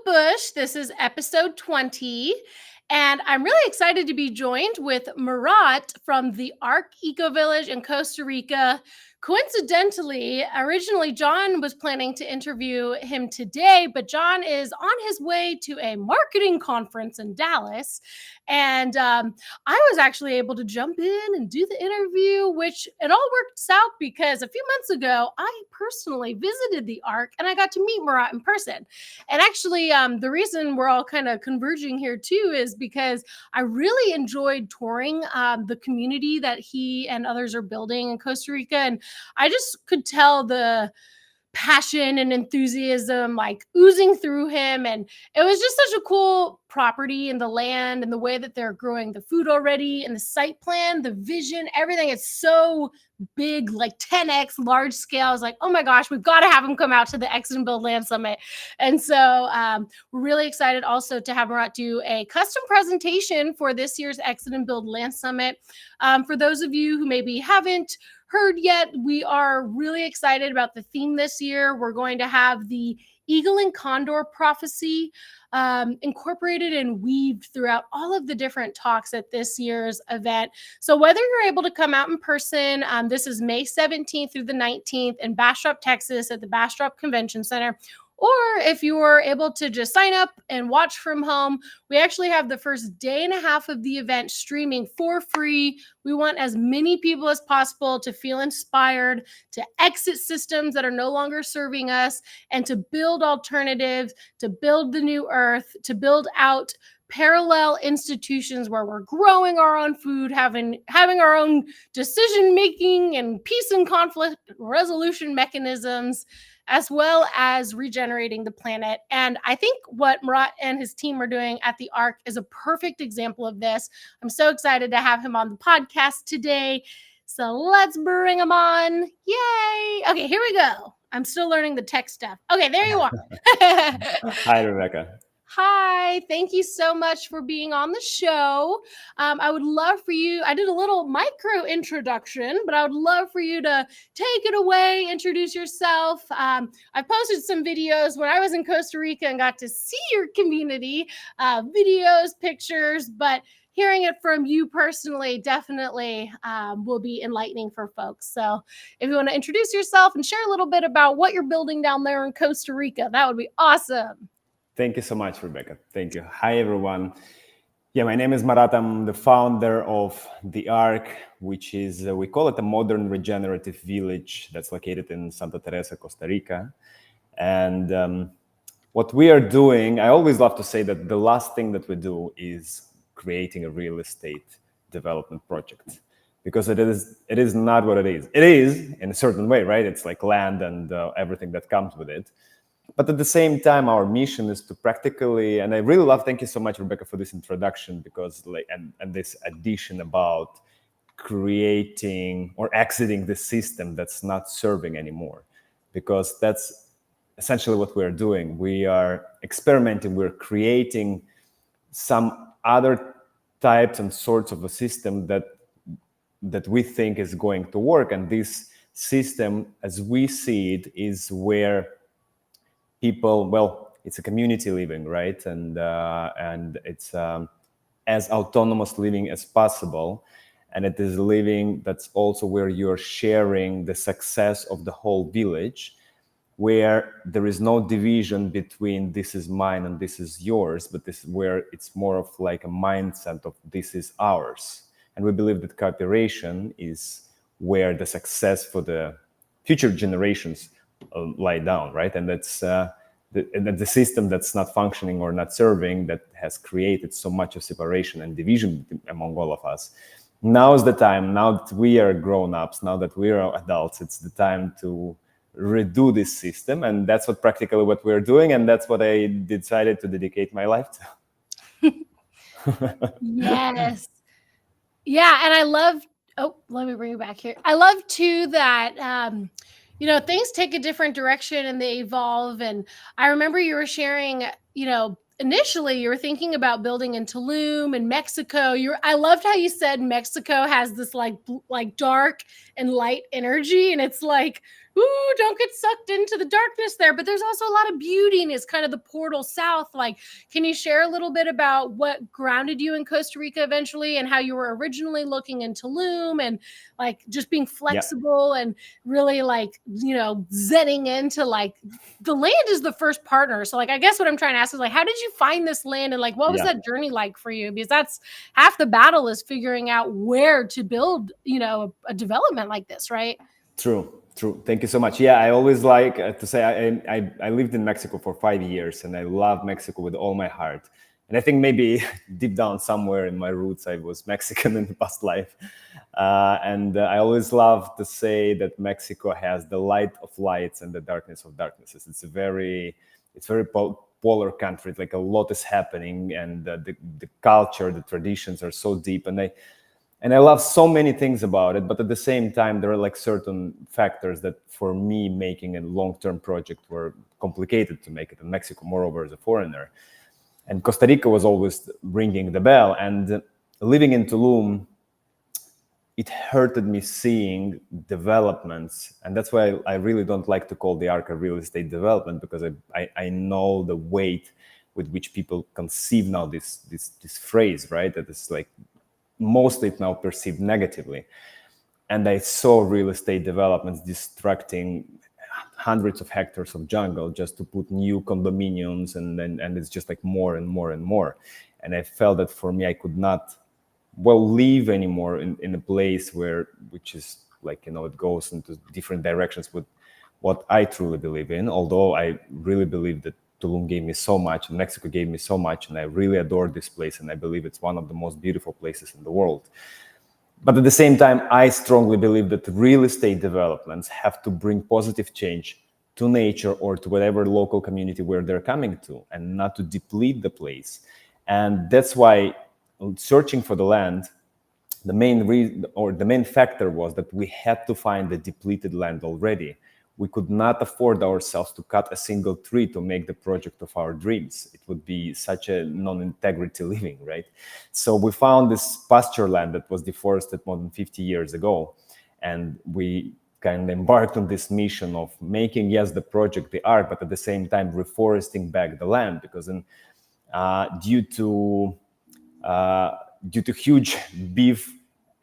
Bush. This is episode 20. And I'm really excited to be joined with Marat from the Ark Ecovillage in Costa Rica. Coincidentally, originally John was planning to interview him today, but John is on his way to a marketing conference in Dallas. And I was actually able to jump in and do the interview, which it all worked out because a few months ago, I personally visited the Ark and I got to meet Marat in person. And actually, the reason we're all kind of converging here too is because I really enjoyed touring the community that he and others are building in Costa Rica. And I just could tell the passion and enthusiasm like oozing through him. And it was just such a cool property and the land and the way that they're growing the food already and the site plan, the vision, everything is so big, like 10x large scale. I was like, oh my gosh, we've got to have him come out to the Exit and Build Land Summit. And so we're really excited also to have Marat do a custom presentation for this year's Exit and Build Land Summit. For those of you who maybe haven't heard yet, we are really excited about the theme this year. We're going to have the eagle and condor prophecy incorporated and weaved throughout all of the different talks at this year's event. So whether you're able to come out in person, this is May 17th through the 19th in Bastrop, Texas at the Bastrop Convention Center, or if you were able to just sign up and watch from home, we actually have the first day and a half of the event streaming for free. We want as many people as possible to feel inspired, to exit systems that are no longer serving us, and to build alternatives, to build the new earth, to build out parallel institutions where we're growing our own food, having our own decision making and peace and conflict resolution mechanisms, as well as regenerating the planet. And I think what Marat and his team are doing at the Ark is a perfect example of this. I'm so excited to have him on the podcast today. So let's bring him on. Yay. Okay, here we go. I'm still learning the tech stuff. Okay, there you are. Hi, Rebecca. Hi, thank you so much for being on the show. I would love for you, I did a little micro introduction, but I would love for you to take it away, introduce yourself. I posted some videos when I was in Costa Rica and got to see your community, videos, pictures, but hearing it from you personally definitely will be enlightening for folks. So if you want to introduce yourself and share a little bit about what you're building down there in Costa Rica, that would be awesome. Thank you so much, Rebecca. Thank you. Hi, everyone. Yeah, my name is Marat. I'm the founder of the Ark, which is, we call it a modern regenerative village that's located in Santa Teresa, Costa Rica. And what we are doing, I always love to say that the last thing that we do is creating a real estate development project, because it is not what it is. It is in a certain way, right? It's like land and everything that comes with it. But at the same time, our mission is to practically, and I really love, thank you so much, Rebecca, for this introduction, because and this addition about creating or exiting the system that's not serving anymore, because that's essentially what we're doing. We are experimenting, we're creating some other types and sorts of a system that we think is going to work. And this system, as we see it, is where people, well, it's a community living, right? And it's as autonomous living as possible. And it is living that's also where you're sharing the success of the whole village, where there is no division between this is mine and this is yours, but this is where it's more of like a mindset of this is ours. And we believe that cooperation is where the success for the future generations lie down, right? And that's the system that's not functioning or not serving, that has created so much of separation and division among all of us. Now is the time, now that we are grown-ups, now that we are adults, it's the time to redo this system. And that's what practically what we're doing. And that's what I decided to dedicate my life to. Yes. Yeah. And I love, let me bring you back here. I love too that, things take a different direction and they evolve. And I remember you were sharing, initially you were thinking about building in Tulum and Mexico. I loved how you said Mexico has this like dark and light energy, and it's like ooh, don't get sucked into the darkness there. But there's also a lot of beauty, and it's kind of the portal south. Like, can you share a little bit about what grounded you in Costa Rica eventually, and how you were originally looking in Tulum, and like just being Yeah, flexible and really like, zenning into like the land is the first partner. So like, I guess what I'm trying to ask is like, how did you find this land, and like, what was yeah. that journey like for you? Because that's half the battle, is figuring out where to build, a development like this, right? True, true. Thank you so much. Yeah, I always like to say I lived in Mexico for 5 years, and I love Mexico with all my heart. And I think maybe deep down somewhere in my roots, I was Mexican in the past life. And I always love to say that Mexico has the light of lights and the darkness of darknesses. It's very polar country. It's like a lot is happening, and the culture, the traditions are so deep, and I love so many things about it. But at the same time, there are like certain factors that, for me, making a long-term project were complicated to make it in Mexico, moreover, as a foreigner. And Costa Rica was always ringing the bell. And living in Tulum, it hurted me seeing developments. And that's why I really don't like to call the Ark a real estate development, because I know the weight with which people conceive now this phrase, right? That is like mostly it's now perceived negatively. And I saw real estate developments destructing hundreds of hectares of jungle just to put new condominiums, and it's just like more and more and more. And I felt that for me, I could not live anymore in a place which is like, it goes into different directions with what I truly believe in. Although I really believe that Tulum gave me so much, and Mexico gave me so much, and I really adore this place, and I believe it's one of the most beautiful places in the world. But at the same time, I strongly believe that real estate developments have to bring positive change to nature or to whatever local community where they're coming to, and not to deplete the place. And that's why, searching for the land, the main reason, or the main factor, was that we had to find the depleted land already. We could not afford ourselves to cut a single tree to make the project of our dreams. It would be such a non-integrity living, right? So we found this pasture land that was deforested more than 50 years ago. And we kind of embarked on this mission of making, yes, the project, the Ark, but at the same time reforesting back the land. Because due to huge beef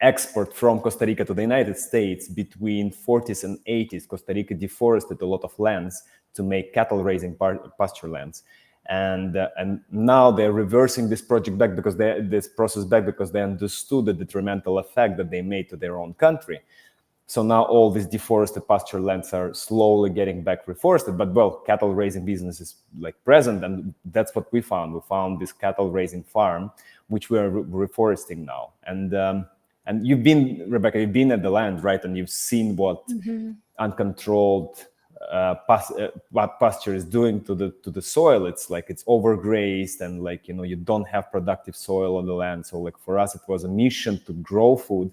export from Costa Rica to the United States, between 40s and 80s, Costa Rica deforested a lot of lands to make cattle raising pasture lands. And now they're reversing this project back, because this process back, because they understood the detrimental effect that they made to their own country. So now all these deforested pasture lands are slowly getting back reforested. But cattle raising business is like present, and that's what we found. We found this cattle raising farm, which we are reforesting now. And you've been, Rebecca, you've been at the land, right? And you've seen what uncontrolled pasture is doing to the soil. It's like it's overgrazed, and like, you don't have productive soil on the land. So like for us, it was a mission to grow food,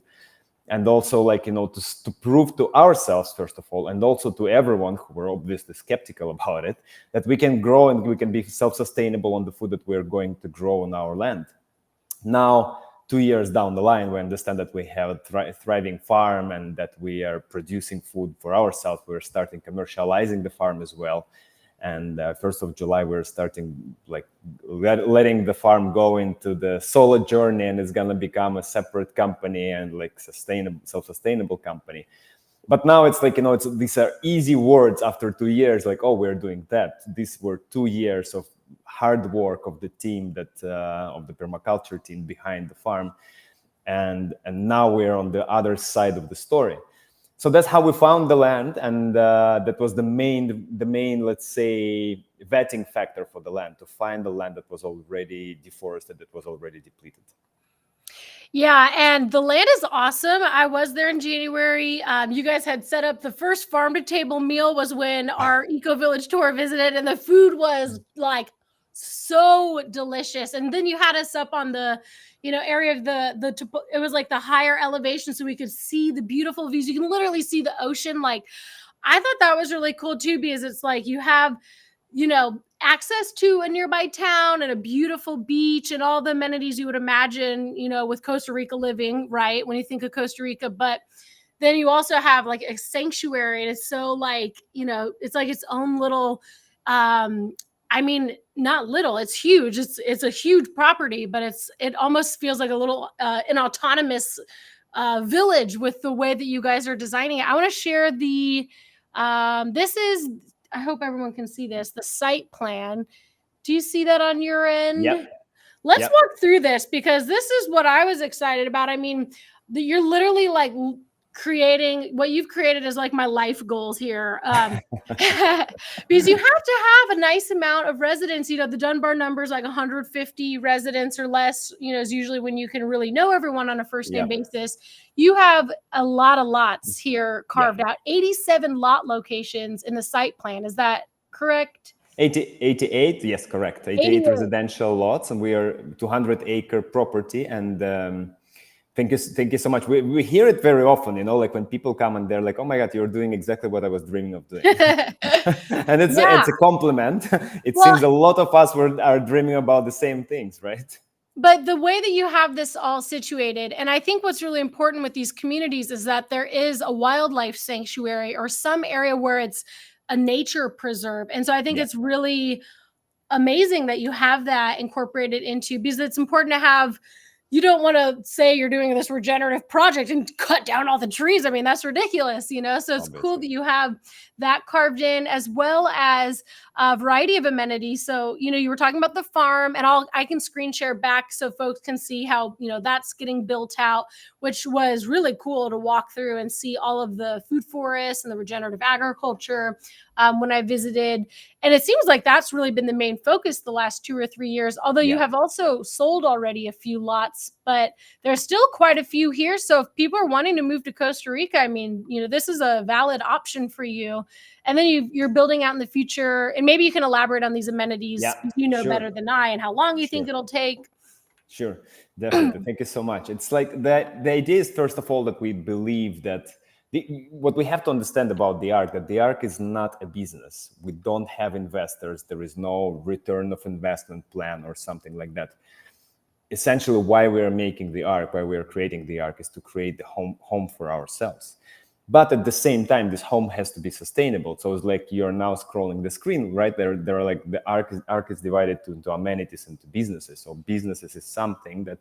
and also like, to prove to ourselves, first of all, and also to everyone who were obviously skeptical about it, that we can grow and we can be self-sustainable on the food that we're going to grow on our land. Now, 2 years down the line, we understand that we have a thriving farm, and that we are producing food for ourselves. We're starting commercializing the farm as well. And 1st of July, we're starting like letting the farm go into the solo journey, and it's going to become a separate company, and like self-sustainable company. But now it's like, these are easy words after 2 years, like, oh, we're doing that. These were 2 years of hard work of the team, of the permaculture team behind the farm. And now we're on the other side of the story. So that's how we found the land, and that was the main, let's say, vetting factor for the land, to find the land that was already deforested, that was already depleted. Yeah, and the land is awesome. I was there in January. You guys had set up the first farm to table meal was when our Ecovillage tour visited, and the food was like so delicious. And then you had us up on the, area of it was like the higher elevation, so we could see the beautiful views. You can literally see the ocean. Like, I thought that was really cool too, because it's like you have, access to a nearby town and a beautiful beach and all the amenities you would imagine, with Costa Rica living, right? When you think of Costa Rica. But then you also have like a sanctuary, and it's so like, it's like its own little, I mean, not little, it's huge. It's a huge property, but it almost feels like a little an autonomous village with the way that you guys are designing it. I want to share the this is, I hope everyone can see this, the site plan. Do you see that on your end? Yep. Let's Yep. walk through this, because this is what I was excited about. I mean, you're literally like creating what you've created is like my life goals here. Because you have to have a nice amount of residents. The Dunbar number is like 150 residents or less, is usually when you can really know everyone on a first name basis. You have a lot of lots here carved out, 87 lot locations in the site plan. Is that correct? 88, yes, correct. 88 residential lots, and we are 200-acre property. And thank you so much. We hear it very often, like when people come and they're like, "Oh my God, you're doing exactly what I was dreaming of doing." And it's a compliment. It seems a lot of us are dreaming about the same things, right? But the way that you have this all situated, and I think what's really important with these communities is that there is a wildlife sanctuary or some area where it's a nature preserve. And so I think it's really amazing that you have that incorporated into, because it's important to have, you don't want to say you're doing this regenerative project and cut down all the trees. I mean, that's ridiculous, So it's cool that you have that carved in, as well as a variety of amenities. So, you were talking about the farm, and I can screen share back so folks can see how, that's getting built out, which was really cool to walk through and see all of the food forests and the regenerative agriculture when I visited. And it seems like that's really been the main focus the last 2 or 3 years, although you have also sold already a few lots, but there's still quite a few here. So if people are wanting to move to Costa Rica, I mean, this is a valid option for you. And then you're building out in the future, and maybe you can elaborate on these amenities, better than I, and how long you think it'll take. Sure, definitely. Thank you so much. It's like that. The idea is, first of all, that we believe that what we have to understand about the Ark, that the Ark is not a business. We don't have investors. There is no return of investment plan or something like that. Essentially, why we are making the Ark, why we are creating the Ark, is to create the home for ourselves. But at the same time, this home has to be sustainable. So it's like you're now scrolling the screen, right? There are like the Ark is divided into amenities and to businesses. So businesses is something that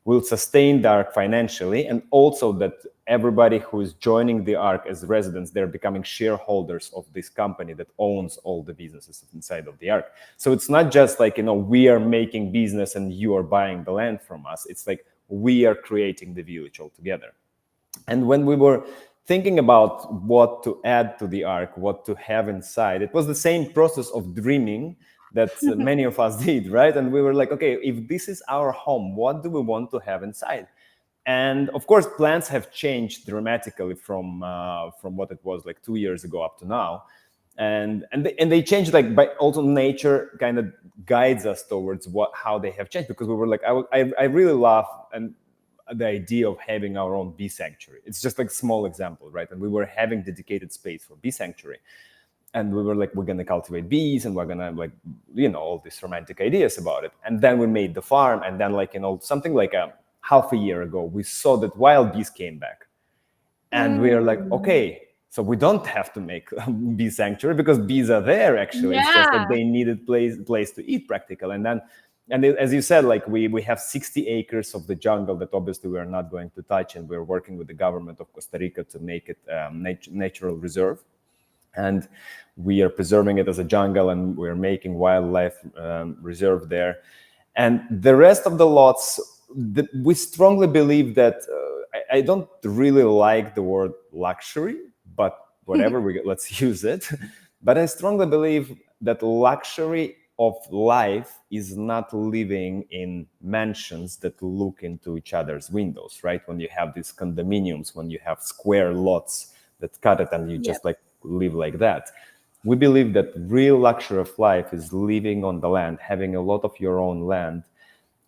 will sustain the Ark financially, and also that everybody who is joining the Ark as residents, they're becoming shareholders of this company that owns all the businesses inside of the Ark. So it's not just like, we are making business and you are buying the land from us. It's like we are creating the village altogether. And when we were thinking about what to add to the Ark, what to have inside, it was the same process of dreaming that many of us did, right? And we were like, okay, if this is our home, what do we want to have inside? And of course, plans have changed dramatically from what it was like 2 years ago up to now. And they changed, like, by also nature kind of guides us towards how they have changed, because we were like, I really love the idea of having our own bee sanctuary. It's just like a small example, right? And we were having dedicated space for bee sanctuary. And we were like, we're going to cultivate bees, and we're going to, like, all these romantic ideas about it. And then we made the farm. And then, like, something like a half a year ago, we saw that wild bees came back. And we are like, okay, so we don't have to make a bee sanctuary, because bees are there, actually. It's just that they needed place to eat practically. And as you said, like, we have 60 acres of the jungle that obviously we are not going to touch. And we're working with the government of Costa Rica to make it natural reserve. And we are preserving it as a jungle, and we're making wildlife reserve there. And the rest of the lots, we strongly believe that, I don't really like the word luxury, but whatever, let's use it. But I strongly believe that luxury of life is not living in mansions that look into each other's windows, right? When you have these condominiums, when you have square lots that cut it, and you just like live like that. We believe that real luxury of life is living on the land, having a lot of your own land,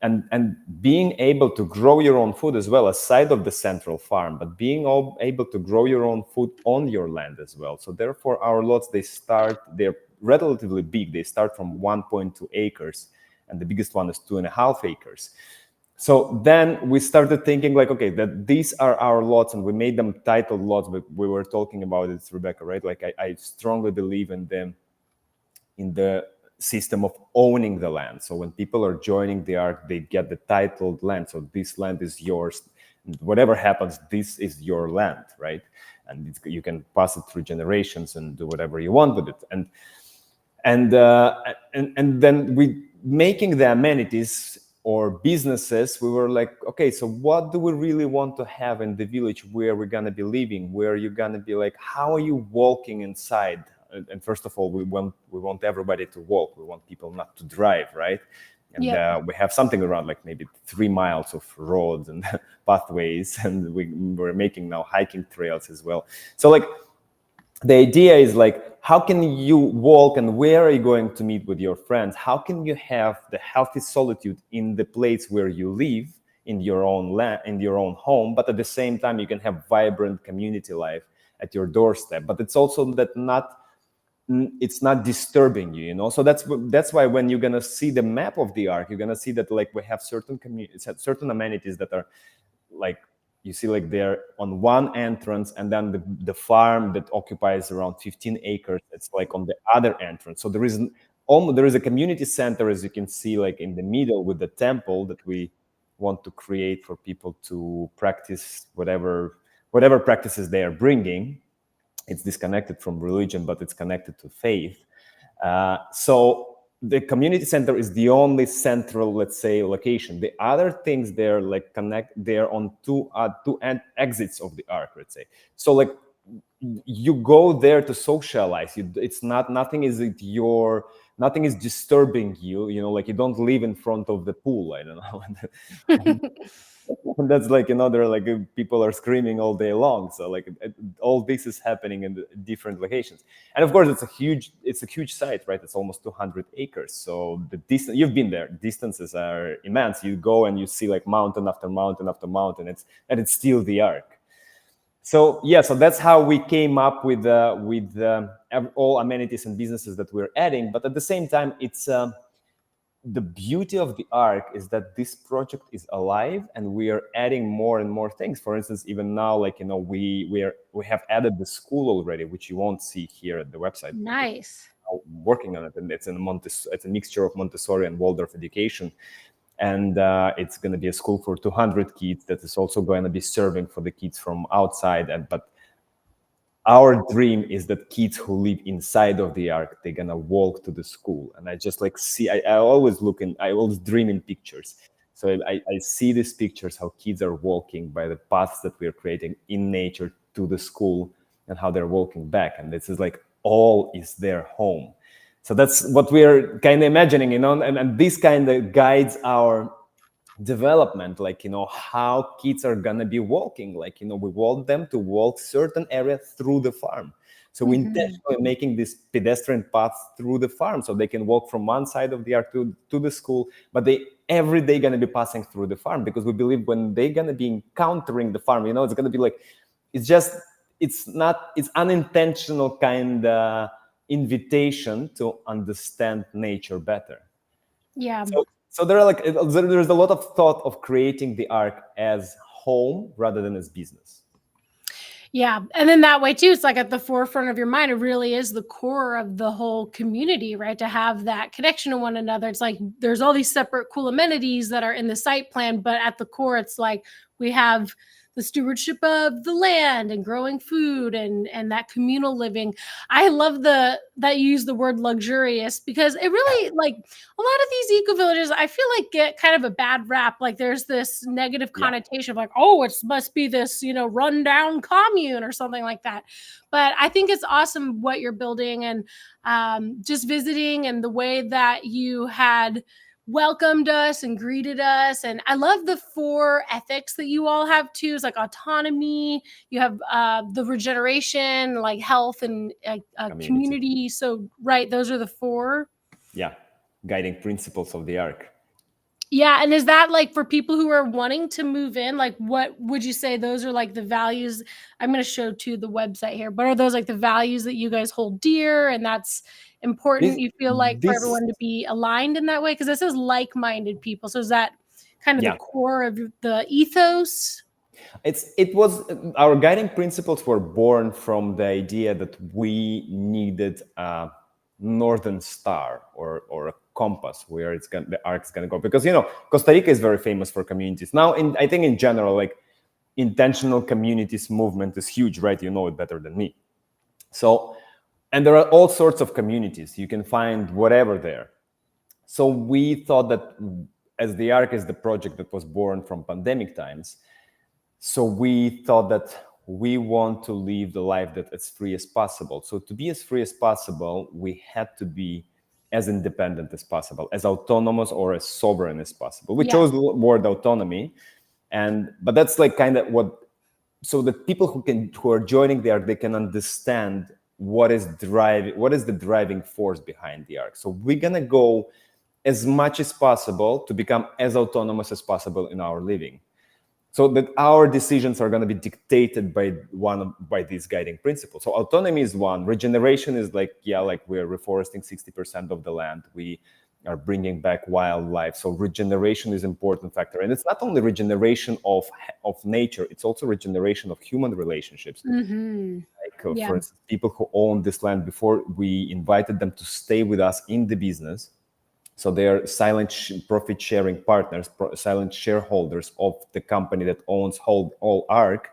and being able to grow your own food as well, aside of the central farm, but being able to grow your own food on your land as well. So therefore, our lots, they're relatively big. They start from 1.2 acres, and the biggest one is 2.5 acres. So then we started thinking like, okay, that these are our lots, and we made them titled lots. But we were talking about it, Rebecca, right? Like I strongly believe in the system of owning the land. So when people are joining the Ark, they get the titled land. So this land is yours. Whatever happens, this is your land, right? And you can pass it through generations and do whatever you want with it. And then we making the amenities or businesses, we were like, okay, so what do we really want to have in the village where we're gonna be living, where you're gonna be like, how are you walking inside? And first of all, we want everybody to walk. We want people not to drive, right? And Yep. we have something around like maybe 3 miles of roads and pathways, and we're making now hiking trails as well. So like the idea is like, how can you walk and where are you going to meet with your friends? How can you have the healthy solitude in the place where you live, in your own land, in your own home, but at the same time you can have vibrant community life at your doorstep. But it's also that it's not disturbing you, you know. So that's why when you're gonna see the map of the Ark, you're gonna see that like we have certain communities, certain amenities that are like, you see like they're on one entrance, and then the farm that occupies around 15 acres, it's like on the other entrance. So there is a community center, as you can see, like in the middle with the temple that we want to create for people to practice whatever practices they are bringing. It's disconnected from religion, but it's connected to faith. So the community center is the only central, let's say, location. The other things they're like they're on two exits of the Ark, let's say. So like you go there to socialize. It's not nothing is disturbing you. You know, like you don't live in front of the pool. I don't know. And that's like, you know, they're like people are screaming all day long. So like all this is happening in the different locations. And of course it's a huge site, right? It's almost 200 acres. So the distance, you've been there, distances are immense. You go and you see like mountain after mountain after mountain. It's still the Ark. So yeah, so that's how we came up with all amenities and businesses that we're adding. But at the same time, it's the beauty of the Ark is that this project is alive, and we are adding more and more things. For instance, even now, like, you know, we have added the school already, which you won't see here at the website. Nice. Working on it, and it's a mixture of Montessori and Waldorf education, and it's going to be a school for 200 kids that is also going to be serving for the kids from outside. But our dream is that kids who live inside of the Ark, they're gonna walk to the school. And I just like see, I always dream in pictures. So I see these pictures, how kids are walking by the paths that we're creating in nature to the school, and how they're walking back. And this is like, all is their home. So that's what we're kind of imagining, you know, and this kind of guides our development, like, you know, how kids are gonna be walking. Like, you know, we want them to walk certain area through the farm. So we intentionally making this pedestrian path through the farm, so they can walk from one side of the Ark to the school, but they every day gonna be passing through the farm, because we believe when they're gonna be encountering the farm, you know, it's gonna be like, it's unintentional kind of invitation to understand nature better. Yeah. So there's a lot of thought of creating the Ark as home rather than as business. Yeah. And then that way too, it's like at the forefront of your mind. It really is the core of the whole community, right? To have that connection to one another. It's like there's all these separate cool amenities that are in the site plan, but at the core, it's like we have the stewardship of the land and growing food and that communal living. I love that you use the word luxurious, because it really, like, a lot of these eco villages, I feel like, get kind of a bad rap. Like there's this negative connotation of like, oh, it must be this, you know, rundown commune or something like that. But I think it's awesome what you're building, and just visiting, and the way that you had welcomed us and greeted us. And I love the 4 ethics that you all have too. It's like autonomy, you have the regeneration, like health, and community. So right, those are the 4 guiding principles of the Ark. Yeah. And is that like for people who are wanting to move in, like what would you say those are like the values? I'm going to show to the website here, but are those like the values that you guys hold dear, and that's important, you feel like, for everyone to be aligned in that way? Because it says like-minded people. So is that kind of the core of the ethos? It was our guiding principles were born from the idea that we needed a northern star or a compass where the ark's going to go, because Costa Rica is very famous for communities now. I think in general, like, intentional communities movement is huge, right? You know it better than me. So, and there are all sorts of communities. You can find whatever there. So we thought that, as the Ark is the project that was born from pandemic times, so we thought that we want to live the life that as free as possible. So to be as free as possible, we had to be as independent as possible, as autonomous or as sovereign as possible. We chose the word autonomy, but that's like kind of what, so that people who are joining the Ark, they can understand what is the driving force behind the Ark. So we're gonna go as much as possible to become as autonomous as possible in our living, so that our decisions are going to be dictated by these guiding principles. So autonomy is one. Regeneration is like we're reforesting 60% of the land. We are bringing back wildlife. So regeneration is an important factor. And it's not only regeneration of nature, it's also regeneration of human relationships. Like, for instance, people who own this land before, we invited them to stay with us in the business. So they are silent profit-sharing partners, silent shareholders of the company that owns all Ark.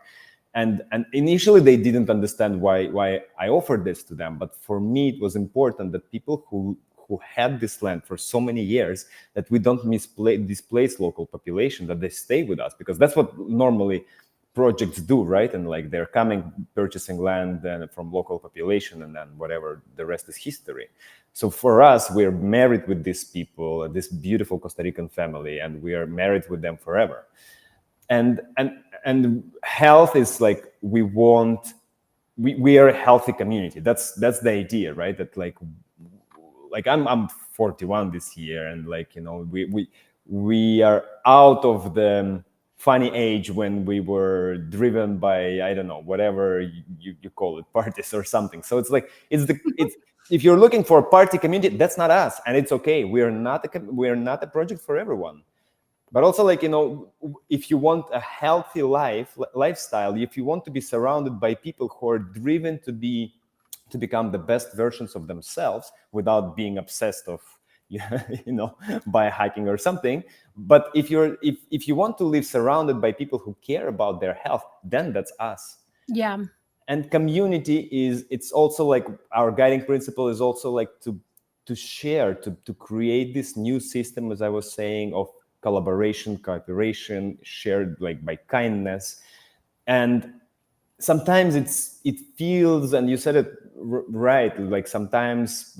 And initially they didn't understand why I offered this to them. But for me, it was important that people who had this land for so many years, that we don't displace local population, that they stay with us, because that's what normally projects do, right? And like, they're purchasing land from local population, and then whatever, the rest is history. So for us, we're married with these people, this beautiful Costa Rican family, and we are married with them forever. And health is like, we are a healthy community. That's the idea, right? That like I'm 41 this year, and like, we are out of the funny age when we were driven by, I don't know, whatever you call it, parties or something. So it's like, if you're looking for a party community, that's not us, and it's okay. We are not a project for everyone. But also, like, if you want a healthy lifestyle, if you want to be surrounded by people who are driven to become the best versions of themselves without being obsessed of biohacking or something. But if you want to live surrounded by people who care about their health, then that's us. Yeah. And community it's also like, our guiding principle is also like to share, to create this new system, as I was saying, of collaboration, cooperation, shared like by kindness. And sometimes it feels, and you said it right, like sometimes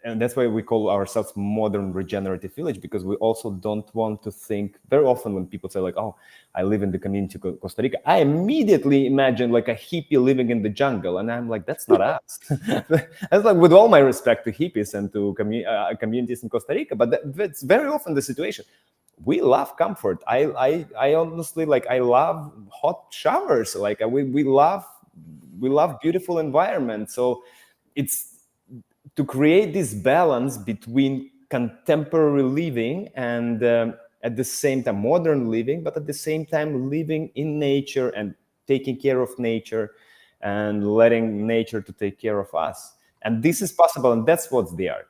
and that's why we call ourselves modern regenerative village, because we also don't want to think. Very often when people say like, oh, I live in the community of Costa Rica, I immediately imagine like a hippie living in the jungle. And I'm like, that's not us. That's like, with all my respect to hippies and to communities in Costa Rica, but that's very often the situation. We love comfort. I honestly, like, I love hot showers. Like, we love beautiful environment. So it's to create this balance between contemporary living and at the same time modern living, but at the same time living in nature and taking care of nature and letting nature to take care of us. And this is possible, and that's what's the Ark.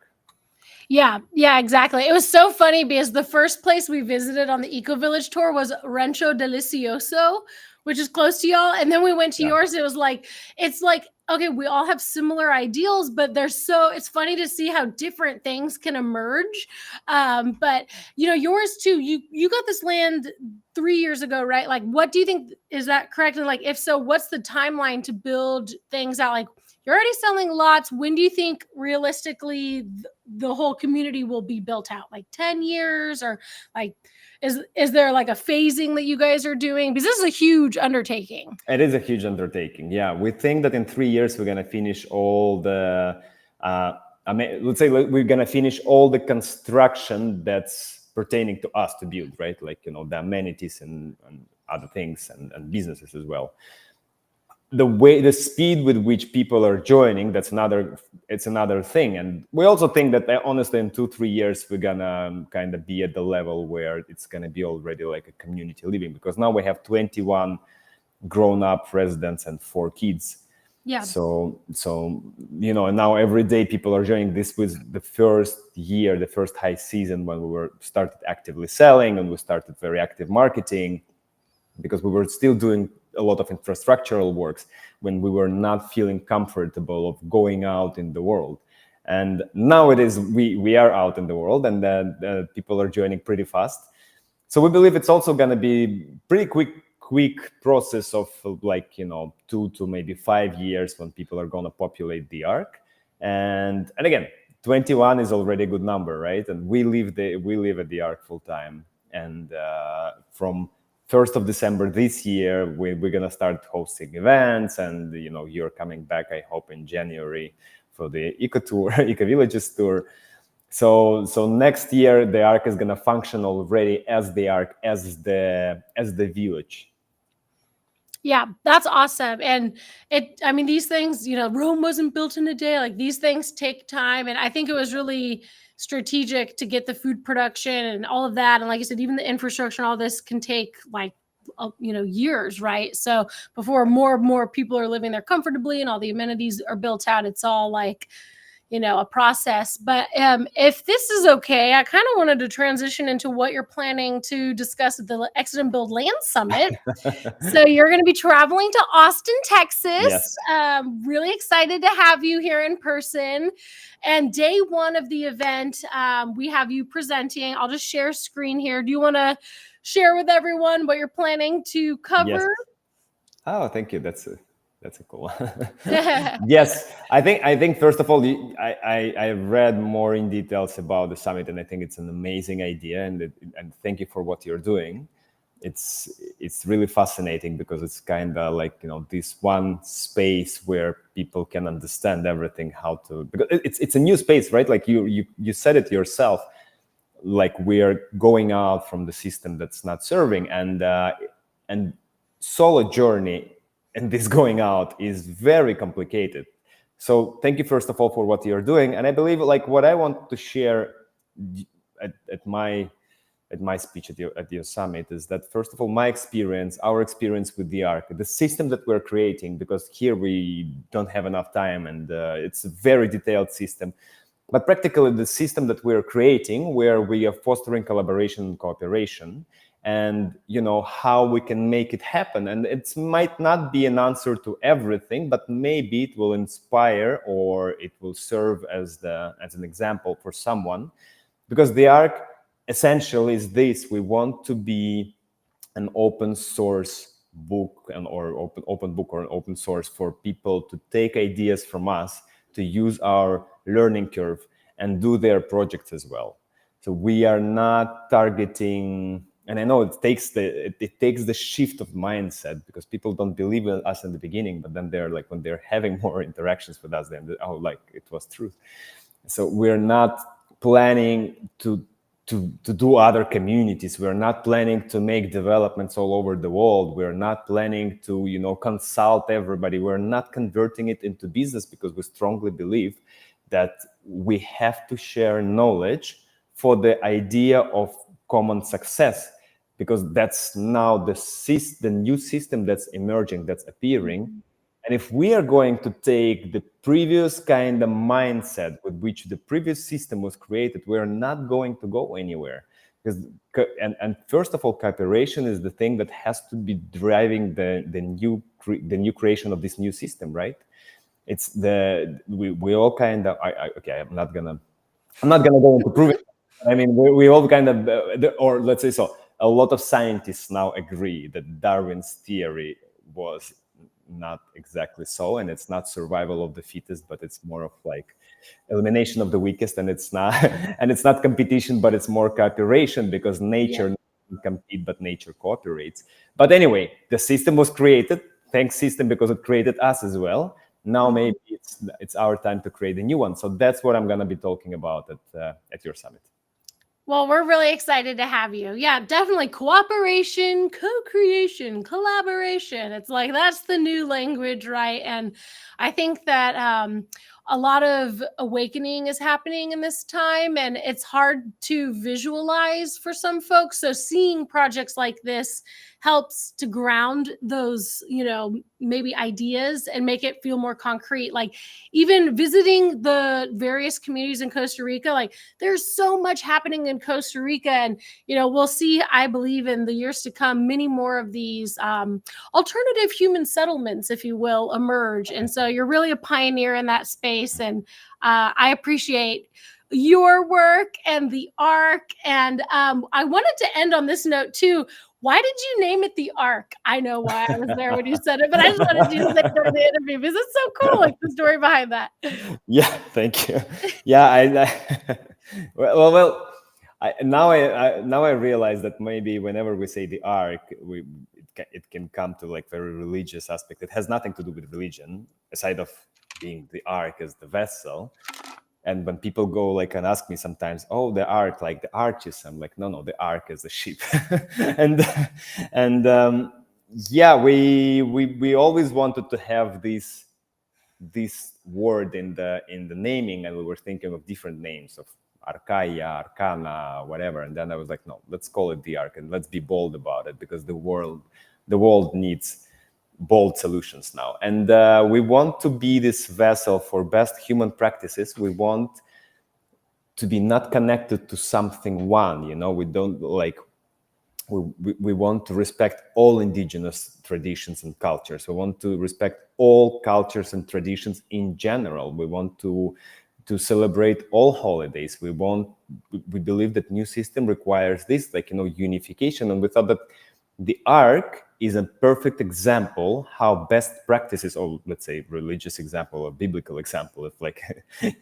Yeah, exactly. It was so funny because the first place we visited on the Ecovillage tour was Rancho Delicioso, which is close to y'all. And then we went to yours. It was like, it's like, okay, we all have similar ideals, but it's funny to see how different things can emerge. But yours too, you got this land 3 years ago, right? Like, what do you think, is that correct? And like, if so, what's the timeline to build things out? Like, you're already selling lots. When do you think realistically the whole community will be built out? Like 10 years, or like, is there like a phasing that you guys are doing? Because this is a huge undertaking. It is a huge undertaking. Yeah, we think that in 3 years we're going to finish all the, let's say we're going to finish all the construction that's pertaining to us to build, right? Like, the amenities and other things and businesses as well. the speed with which people are joining, it's another thing. And we also think that honestly in 2-3 years we're gonna kind of be at the level where it's gonna be already like a community living, because now we have 21 grown-up residents and 4 kids. Yeah. So and now every day people are joining. This was the first year, the first high season when we started actively selling, and we started very active marketing, because we were still doing a lot of infrastructural works when we were not feeling comfortable of going out in the world. And now it is, we are out in the world, and then people are joining pretty fast. So we believe it's also going to be pretty quick process of 2 to maybe 5 years when people are going to populate the Ark. And again, 21 is already a good number, right? And we live at the Ark full time. And from 1st of December this year, we're going to start hosting events, and you're coming back, I hope, in January for the Ecovillages tour. So next year the Ark is going to function already as the Ark, as the village. Yeah, that's awesome. And these things, Rome wasn't built in a day. Like, these things take time. And I think it was really strategic to get the food production and all of that. And like I said, even the infrastructure and all this can take years, right? So before more people are living there comfortably and all the amenities are built out, it's all like, a process. But if this is okay, I kind of wanted to transition into what you're planning to discuss at the Exit and Build Land Summit. So you're going to be traveling to Austin, Texas. Yes. Really excited to have you here in person. And day one of the event, we have you presenting. I'll just share screen here. Do you want to share with everyone what you're planning to cover? Yes. Oh, thank you. That's a cool one. Yes, I think first of all, I read more in details about the summit, and I think it's an amazing idea, and thank you for what you're doing. It's really fascinating, because it's kind of like this one space where people can understand everything, because it's a new space, right? Like you said it yourself, like we are going out from the system that's not serving, and solo journey and this going out is very complicated. So thank you first of all for what you're doing. And I believe like what I want to share at my speech at your summit is that first of all, our experience with the Ark, the system that we're creating, because here we don't have enough time, and it's a very detailed system. But practically the system that we're creating, where we are fostering collaboration and cooperation, and how we can make it happen. And it might not be an answer to everything, but maybe it will inspire, or it will serve as an example for someone. Because the Ark essentially is this: we want to be an open source book, or open book, or an open source for people to take ideas from us, to use our learning curve and do their projects as well. So we are not targeting, and I know it takes the shift of mindset, because people don't believe in us in the beginning, but then they're like, when they're having more interactions with us, then like it was truth. So we're not planning to do other communities. We're not planning to make developments all over the world. We're not planning to consult everybody. We're not converting it into business, because we strongly believe that we have to share knowledge for the idea of common success, because that's now the new system that's emerging, that's appearing. And if we are going to take the previous kind of mindset with which the previous system was created, we're not going to go anywhere. And first of all, cooperation is the thing that has to be driving the new creation of this new system, right? It's we all kind of okay. I'm not gonna go into prove it. I mean, we all kind of, or let's say so, a lot of scientists now agree that Darwin's theory was not exactly so, and it's not survival of the fittest, but it's more of like elimination of the weakest, and it's not and it's not competition, but it's more cooperation, because nature doesn't compete, but nature cooperates. But anyway, the system was created, thanks system, because it created us as well. Now maybe it's our time to create a new one. So that's what I'm going to be talking about at your summit. Well, we're really excited to have you. Yeah, definitely cooperation, co-creation, collaboration. It's like that's the new language, right? And I think that a lot of awakening is happening in this time, and it's hard to visualize for some folks. So seeing projects like this helps to ground those, maybe ideas and make it feel more concrete. Like even visiting the various communities in Costa Rica, like there's so much happening in Costa Rica, and we'll see, I believe, in the years to come, many more of these alternative human settlements, if you will, emerge. And so you're really a pioneer in that space, and I appreciate your work and the Ark. And I wanted to end on this note too. Why did you name it the Ark? I know why, I was there when you said it, but I just wanted you to say it during the interview because it's so cool, like the story behind that. Yeah, thank you. Yeah, well, now I realize that maybe whenever we say the Ark, it can come to like very religious aspect. It has nothing to do with religion, aside of being the Ark as the vessel. And when people go like and ask me sometimes, oh, the Ark, like the arches, I'm like, no, the Ark is the ship. and yeah, we always wanted to have this word in the naming, and we were thinking of different names of Archaea, Arcana, whatever. And then I was like, no, let's call it the Ark, and let's be bold about it, because the world needs bold solutions now. And we want to be this vessel for best human practices. We want to be not connected to something one, we don't like, we want to respect all indigenous traditions and cultures. We want to respect all cultures and traditions in general. We want to celebrate all holidays. We believe that new system requires this, like, unification. And we thought that the Ark is a perfect example how best practices, or let's say religious example or biblical example, of like,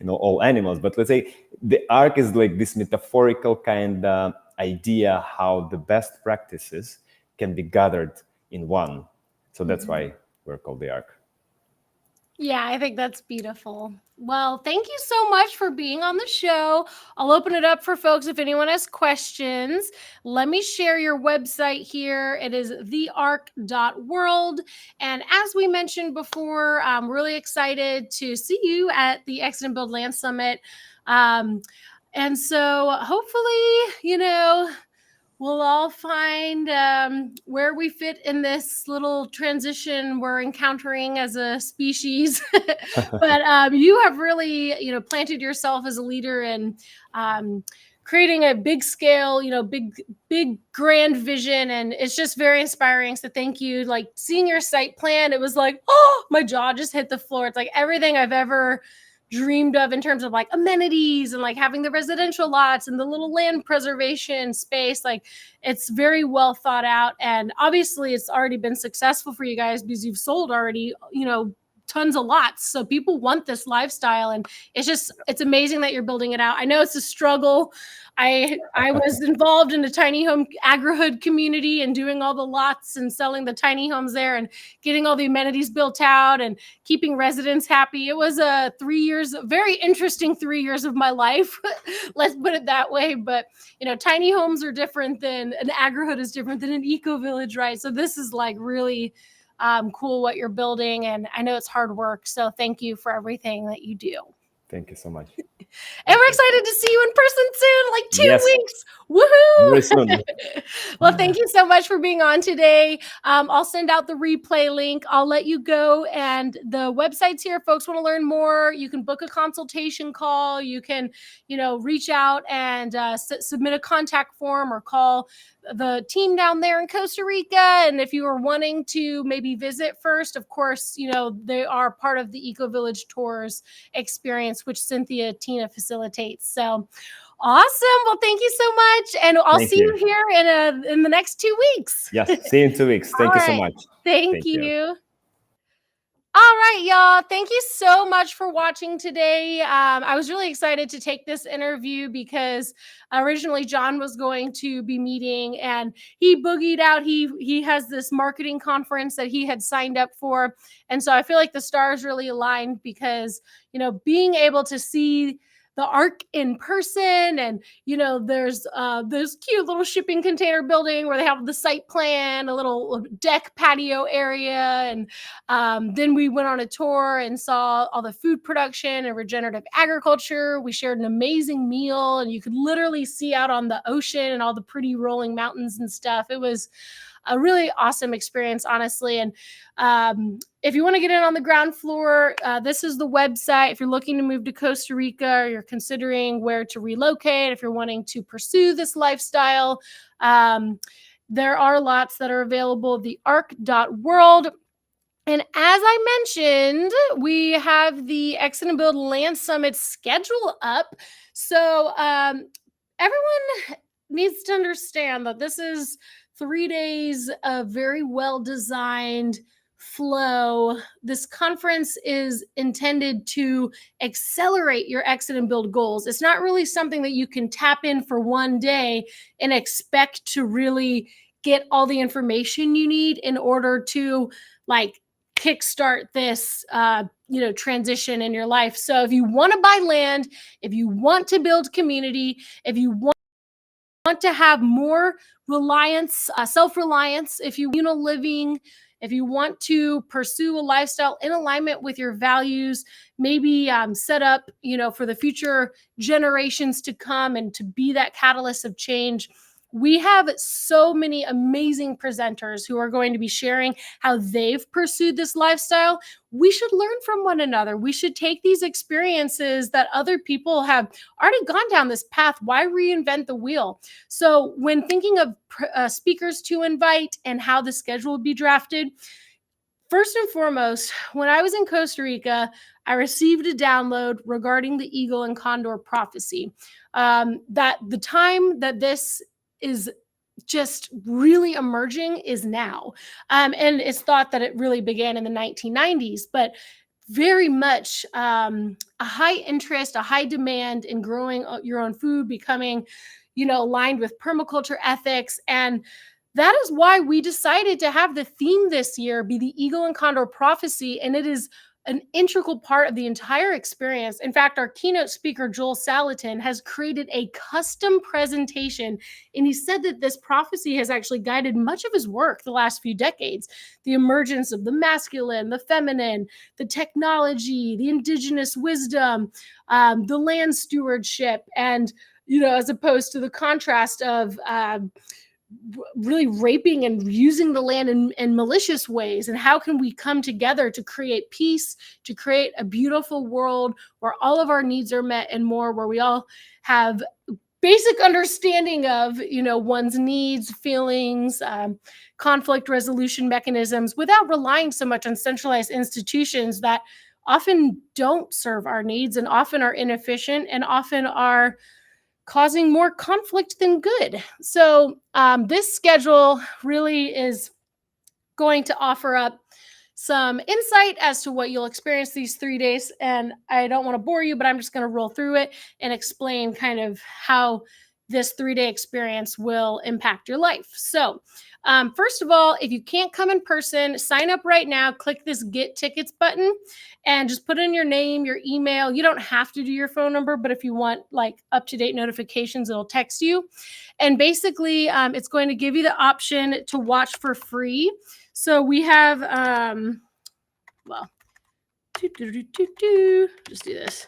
all animals. But let's say the Ark is like this metaphorical kind of idea how the best practices can be gathered in one. So that's why we're called the Ark. Yeah, I think that's beautiful. Well, thank you so much for being on the show. I'll open it up for folks if anyone has questions. Let me share your website here. It is theark.world. And as we mentioned before, I'm really excited to see you at the Exit and Build Land Summit. And so hopefully, we'll all find where we fit in this little transition we're encountering as a species. But you have really, planted yourself as a leader in creating a big scale, big grand vision. And it's just very inspiring. So thank you. Like seeing your site plan, it was like, oh, my jaw just hit the floor. It's like everything I've ever dreamed of in terms of like amenities and like having the residential lots and the little land preservation space. Like it's very well thought out, and obviously it's already been successful for you guys because you've sold already, tons of lots. So people want this lifestyle, and it's amazing that you're building it out. I know it's a struggle. I was involved in a tiny home agri-hood community and doing all the lots and selling the tiny homes there and getting all the amenities built out and keeping residents happy. It was 3 years, very interesting 3 years of my life. Let's put it that way. But tiny homes are different than an agri-hood is different than an eco-village, right? So this is like really cool what you're building, and I know it's hard work. So thank you for everything that you do. Thank you so much. And we're excited to see you in person soon, like 2 Yes. weeks. Woohoo! Very soon. Well, thank you so much for being on today. I'll send out the replay link. I'll let you go. And the website's here. If folks want to learn more, you can book a consultation call. You can, reach out and submit a contact form or call the team down there in Costa Rica. And if you are wanting to maybe visit first, of course, they are part of the Ecovillage Tours experience, which Cynthia Tina facilitates. So awesome. Well, thank you so much. And I'll see you here in the next 2 weeks. Yes. See you in 2 weeks. Thank you so much. Thank you. All right, y'all. Thank you so much for watching today. I was really excited to take this interview because originally John was going to be meeting and he boogied out. He has this marketing conference that he had signed up for. And so I feel like the stars really aligned because, being able to see the Ark in person, and there's this cute little shipping container building where they have the site plan, a little deck patio area, and then we went on a tour and saw all the food production and regenerative agriculture. We shared an amazing meal, and you could literally see out on the ocean and all the pretty rolling mountains and stuff. It was a really awesome experience, honestly. And if you want to get in on the ground floor, this is the website. If you're looking to move to Costa Rica, or you're considering where to relocate, if you're wanting to pursue this lifestyle, there are lots that are available at the ark.world. And as I mentioned, we have the Exit and Build Land Summit schedule up. So everyone needs to understand that this is 3 days of very well-designed flow. This conference is intended to accelerate your exit and build goals. It's not really something that you can tap in for one day and expect to really get all the information you need in order to kickstart this transition in your life. So if you want to buy land, if you want to build community, if you want to have more reliance, self-reliance, if you living, if you want to pursue a lifestyle in alignment with your values, maybe set up, for the future generations to come and to be that catalyst of change. We have so many amazing presenters who are going to be sharing how they've pursued this lifestyle. We should learn from one another. We should take these experiences that other people have already gone down this path. Why reinvent the wheel? So when thinking of speakers to invite and how the schedule would be drafted, first and foremost, when I was in Costa Rica, I received a download regarding the eagle and condor prophecy. That the time that this is just really emerging is now. And it's thought that it really began in the 1990s, but very much a high interest, a high demand in growing your own food, becoming, aligned with permaculture ethics. And that is why we decided to have the theme this year be the eagle and condor prophecy. And it is an integral part of the entire experience. In fact, our keynote speaker, Joel Salatin, has created a custom presentation, and he said that this prophecy has actually guided much of his work the last few decades. The emergence of the masculine, the feminine, the technology, the indigenous wisdom, the land stewardship, and, as opposed to the contrast of really raping and using the land in malicious ways. And how can we come together to create peace, to create a beautiful world where all of our needs are met and more, where we all have basic understanding of, one's needs, feelings, conflict resolution mechanisms, without relying so much on centralized institutions that often don't serve our needs and often are inefficient and often are causing more conflict than good. So this schedule really is going to offer up some insight as to what you'll experience these 3 days. And I don't want to bore you, but I'm just going to roll through it and explain kind of how this 3-day experience will impact your life. So first of all, if you can't come in person, sign up right now. Click this Get Tickets button and just put in your name, your email. You don't have to do your phone number, but if you want up-to-date notifications, it'll text you. And basically, it's going to give you the option to watch for free. So we have, just do this.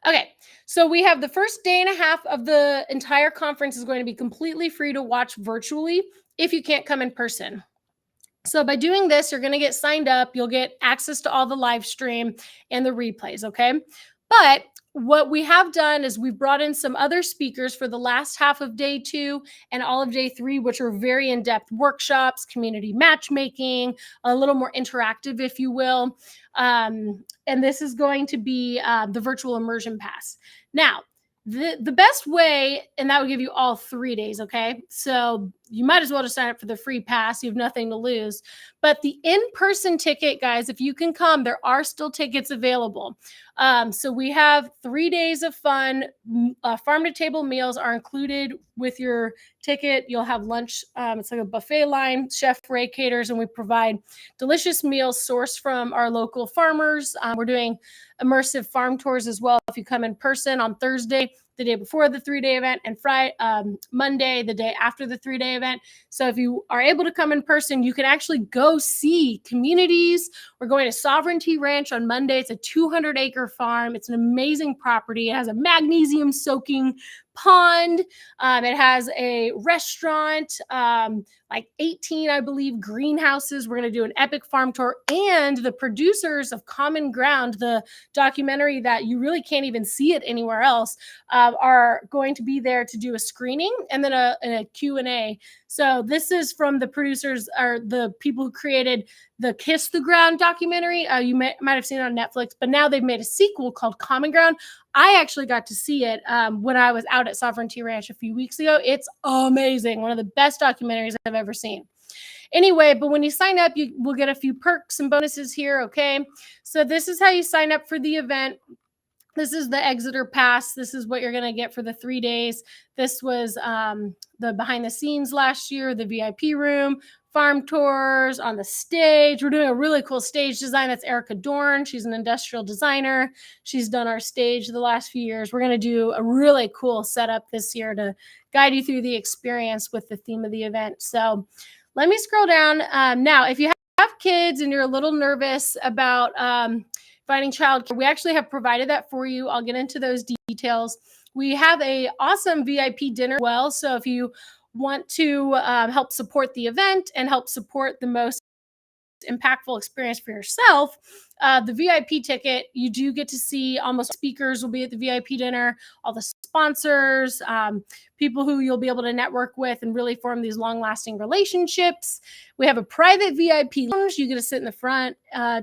Okay, so we have the first day and a half of the entire conference is going to be completely free to watch virtually if you can't come in person. So by doing this, you're going to get signed up. You'll get access to all the live stream and the replays, okay? But what we have done is we've brought in some other speakers for the last half of day 2 and all of day 3, which are very in-depth workshops, community matchmaking, a little more interactive, if you will. And this is going to be the virtual immersion pass. Now, the best way, and that will give you all 3 days, okay? So you might as well just sign up for the free pass. You have nothing to lose. But the in-person ticket, guys, if you can come, there are still tickets available. So we have 3 days of fun. Farm-to-table meals are included with your ticket. You'll have lunch. It's like a buffet line. Chef Ray caters, and we provide delicious meals sourced from our local farmers. We're doing immersive farm tours as well if you come in person on Thursday, the day before the 3-day event, and Monday, the day after the 3-day event. So if you are able to come in person, you can actually go see communities. We're going to Sovereignty Ranch on Monday. It's a 200-acre farm. It's an amazing property. It has a magnesium soaking pond. It has a restaurant, like 18, I believe, greenhouses. We're going to do an epic farm tour. And the producers of Common Ground, the documentary that you really can't even see it anywhere else, are going to be there to do a screening and then a Q&A. So this is from the producers, or the people who created the Kiss the Ground documentary. You might have seen it on Netflix, but now they've made a sequel called Common Ground. I actually got to see it when I was out at Sovereignty Ranch a few weeks ago. It's amazing. One of the best documentaries I've ever seen. Anyway, but when you sign up, you will get a few perks and bonuses here, okay? So this is how you sign up for the event. This is the Exeter Pass. This is what you're going to get for the 3 days. This was the behind the scenes last year, the VIP room, farm tours on the stage. We're doing a really cool stage design. That's Erica Dorn. She's an industrial designer. She's done our stage the last few years. We're going to do a really cool setup this year to guide you through the experience with the theme of the event. So let me scroll down. Now, if you have kids and you're a little nervous about finding childcare, we actually have provided that for you. I'll get into those details. We have a awesome VIP dinner as well. So if you want to help support the event and help support the most impactful experience for yourself, the VIP ticket, you do get to see almost speakers will be at the VIP dinner, all the sponsors, people who you'll be able to network with and really form these long-lasting relationships. We have a private VIP lounge. You get to sit in the front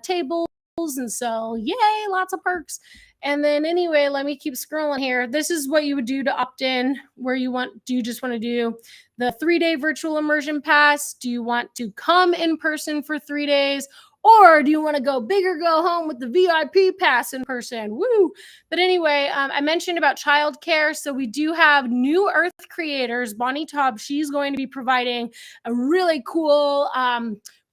table. And so, yay, lots of perks. And then anyway, let me keep scrolling here. This is what you would do to opt in, where do you just want to do the 3-day virtual immersion pass? Do you want to come in person for 3 days? Or do you want to go big or go home with the VIP pass in person? Woo! But anyway, I mentioned about childcare. So we do have New Earth creators, Bonnie Taub. She's going to be providing a really cool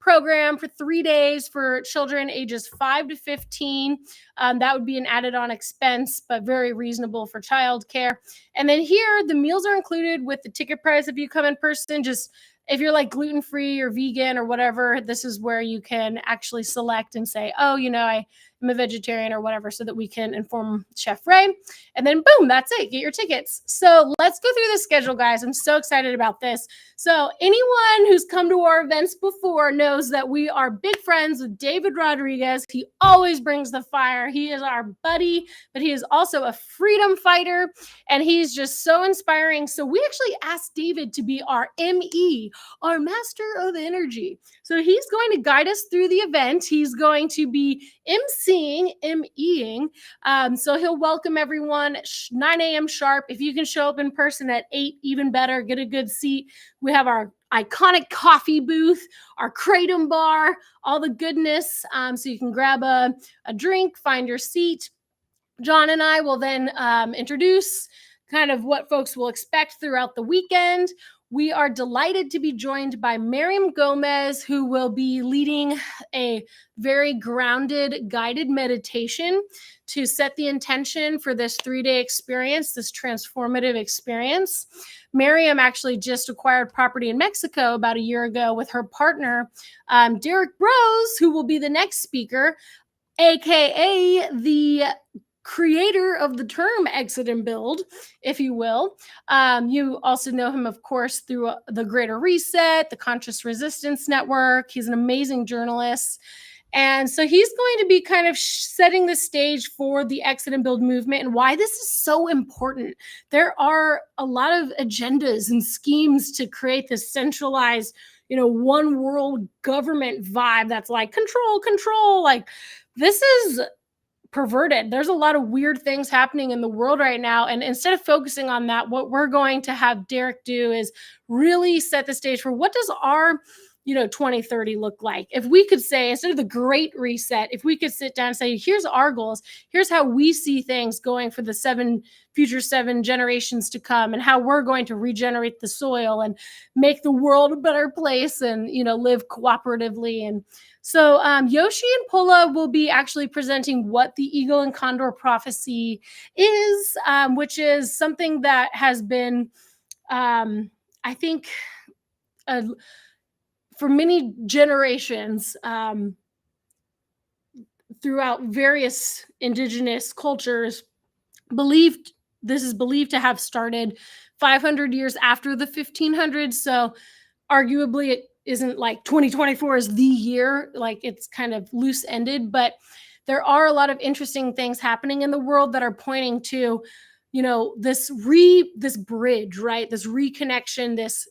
program for 3 days for children ages 5 to 15. That would be an added on expense, but very reasonable for childcare. And then here, the meals are included with the ticket price if you come in person. Just if you're like gluten-free or vegan or whatever, this is where you can actually select and say, oh, I'm a vegetarian or whatever, so that we can inform Chef Ray. And then boom, that's it. Get your tickets. So let's go through the schedule, guys. I'm so excited about this. So anyone who's come to our events before knows that we are big friends with David Rodriguez. He always brings the fire. He is our buddy, but he is also a freedom fighter, and he's just so inspiring. So we actually asked David to be our ME, our master of energy. So he's going to guide us through the event. He's going to be MEing. So he'll welcome everyone 9 a.m. sharp. If you can show up in person at 8, even better, get a good seat. We have our iconic coffee booth, our kratom bar, all the goodness. So you can grab a drink, find your seat. John and I will then introduce kind of what folks will expect throughout the weekend. We are delighted to be joined by Miriam Gomez, who will be leading a very grounded guided meditation to set the intention for this 3-day experience, this transformative experience. Miriam actually just acquired property in Mexico about a year ago with her partner, Derek Rose, who will be the next speaker, aka the creator of the term exit and build, if you will. You also know him, of course, through the Greater Reset, the Conscious Resistance Network. He's an amazing journalist. And so he's going to be kind of setting the stage for the exit and build movement and why this is so important. There are a lot of agendas and schemes to create this centralized, one world government vibe that's like control. Like, this is perverted. There's a lot of weird things happening in the world right now. And instead of focusing on that, what we're going to have Derek do is really set the stage for what does our 2030 look like. If we could say, instead of the great reset, if we could sit down and say, here's our goals, here's how we see things going for the future 7 generations to come, and how we're going to regenerate the soil and make the world a better place, and live cooperatively. And so Yoshi and Pola will be actually presenting what the Eagle and Condor prophecy is, which is something that has been, I think, for many generations, throughout various indigenous cultures, this is believed to have started 500 years after the 1500s. So arguably it isn't like 2024 is the year, like it's kind of loose ended, but there are a lot of interesting things happening in the world that are pointing to, this bridge, right? This reconnection, this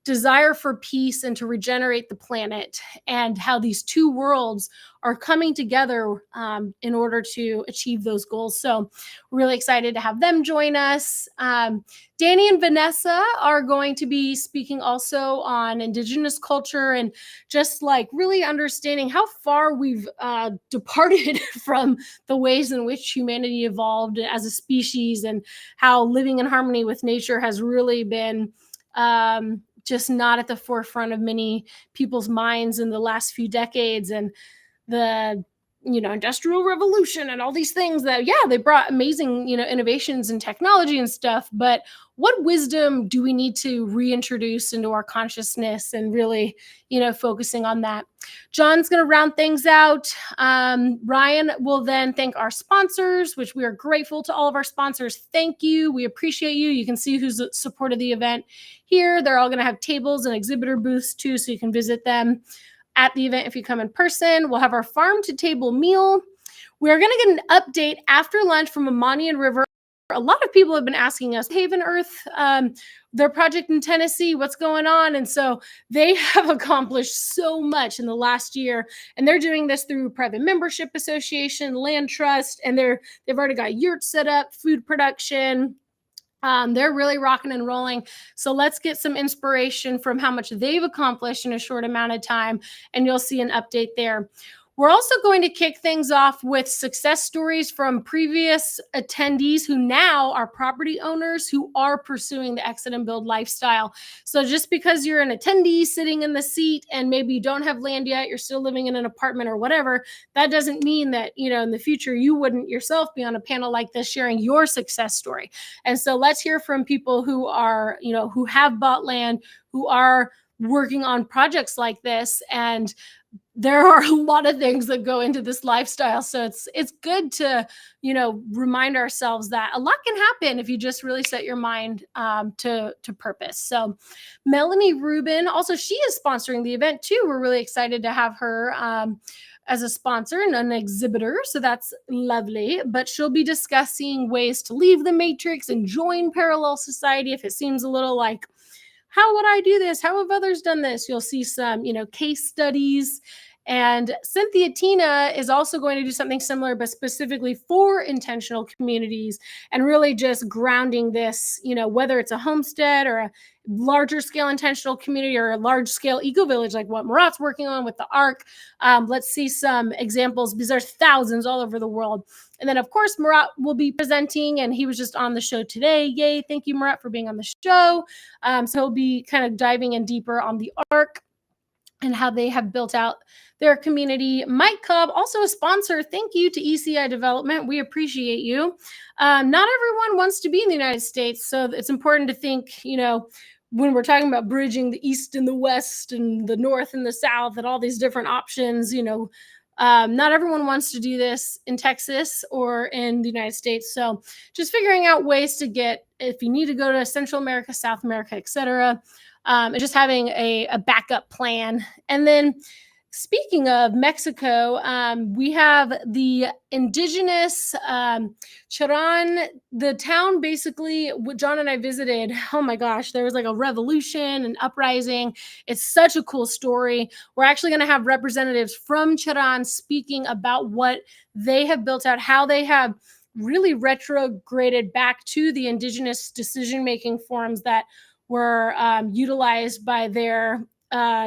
desire for peace and to regenerate the planet, and how these two worlds are coming together in order to achieve those goals. So we're really excited to have them join us. Danny and Vanessa are going to be speaking also on Indigenous culture, and just like really understanding how far we've departed from the ways in which humanity evolved as a species, and how living in harmony with nature has really been just not at the forefront of many people's minds in the last few decades. And the industrial revolution and all these things that, they brought amazing innovations and technology and stuff, but what wisdom do we need to reintroduce into our consciousness, and really focusing on that. John's going to round things out. Ryan will then thank our sponsors, which we are grateful to all of our sponsors. Thank you. We appreciate you. You can see who's supported the event here. They're all going to have tables and exhibitor booths too, so you can visit them at the event if you come in person. We'll have our farm to table meal. We're going to get an update after lunch from Amanian River. A lot of people have been asking us, Haven Earth, their project in Tennessee, what's going on? And so they have accomplished so much in the last year, and they're doing this through private membership association, land trust, and they've already got yurts set up, food production. They're really rocking and rolling. So let's get some inspiration from how much they've accomplished in a short amount of time, and you'll see an update there. We're also going to kick things off with success stories from previous attendees who now are property owners who are pursuing the exit and build lifestyle. So just because you're an attendee sitting in the seat and maybe you don't have land yet, you're still living in an apartment or whatever, that doesn't mean that, in the future you wouldn't yourself be on a panel like this sharing your success story. And so let's hear from people who are, who have bought land, who are working on projects like this. And there are a lot of things that go into this lifestyle. So it's good to, remind ourselves that a lot can happen if you just really set your mind to purpose. So Melanie Rubin, also, she is sponsoring the event too. We're really excited to have her as a sponsor and an exhibitor. So that's lovely. But she'll be discussing ways to leave the matrix and join parallel society if it seems a little like, how would I do this? How have others done this? You'll see some, case studies. And Cynthia Tina is also going to do something similar, but specifically for intentional communities, and really just grounding this, whether it's a homestead or a larger scale intentional community or a large scale eco-village like what Marat's working on with the Ark. Let's see some examples, because there's thousands all over the world. And then, of course, Marat will be presenting, and he was just on the show today. Yay. Thank you, Marat, for being on the show. So he'll be kind of diving in deeper on the Ark and how they have built out their community. Mike Cobb, also a sponsor. Thank you to ECI Development. We appreciate you. Not everyone wants to be in the United States, so it's important to think, when we're talking about bridging the East and the West and the North and the South and all these different options, not everyone wants to do this in Texas or in the United States. So just figuring out ways to get, if you need to go to Central America, South America, etc., and just having a backup plan. And then speaking of Mexico, we have the indigenous Charan, the town basically, John and I visited. Oh my gosh, there was like a revolution, an uprising. It's such a cool story. We're actually going to have representatives from Charan speaking about what they have built out, how they have really retrograded back to the indigenous decision-making forms that were utilized by their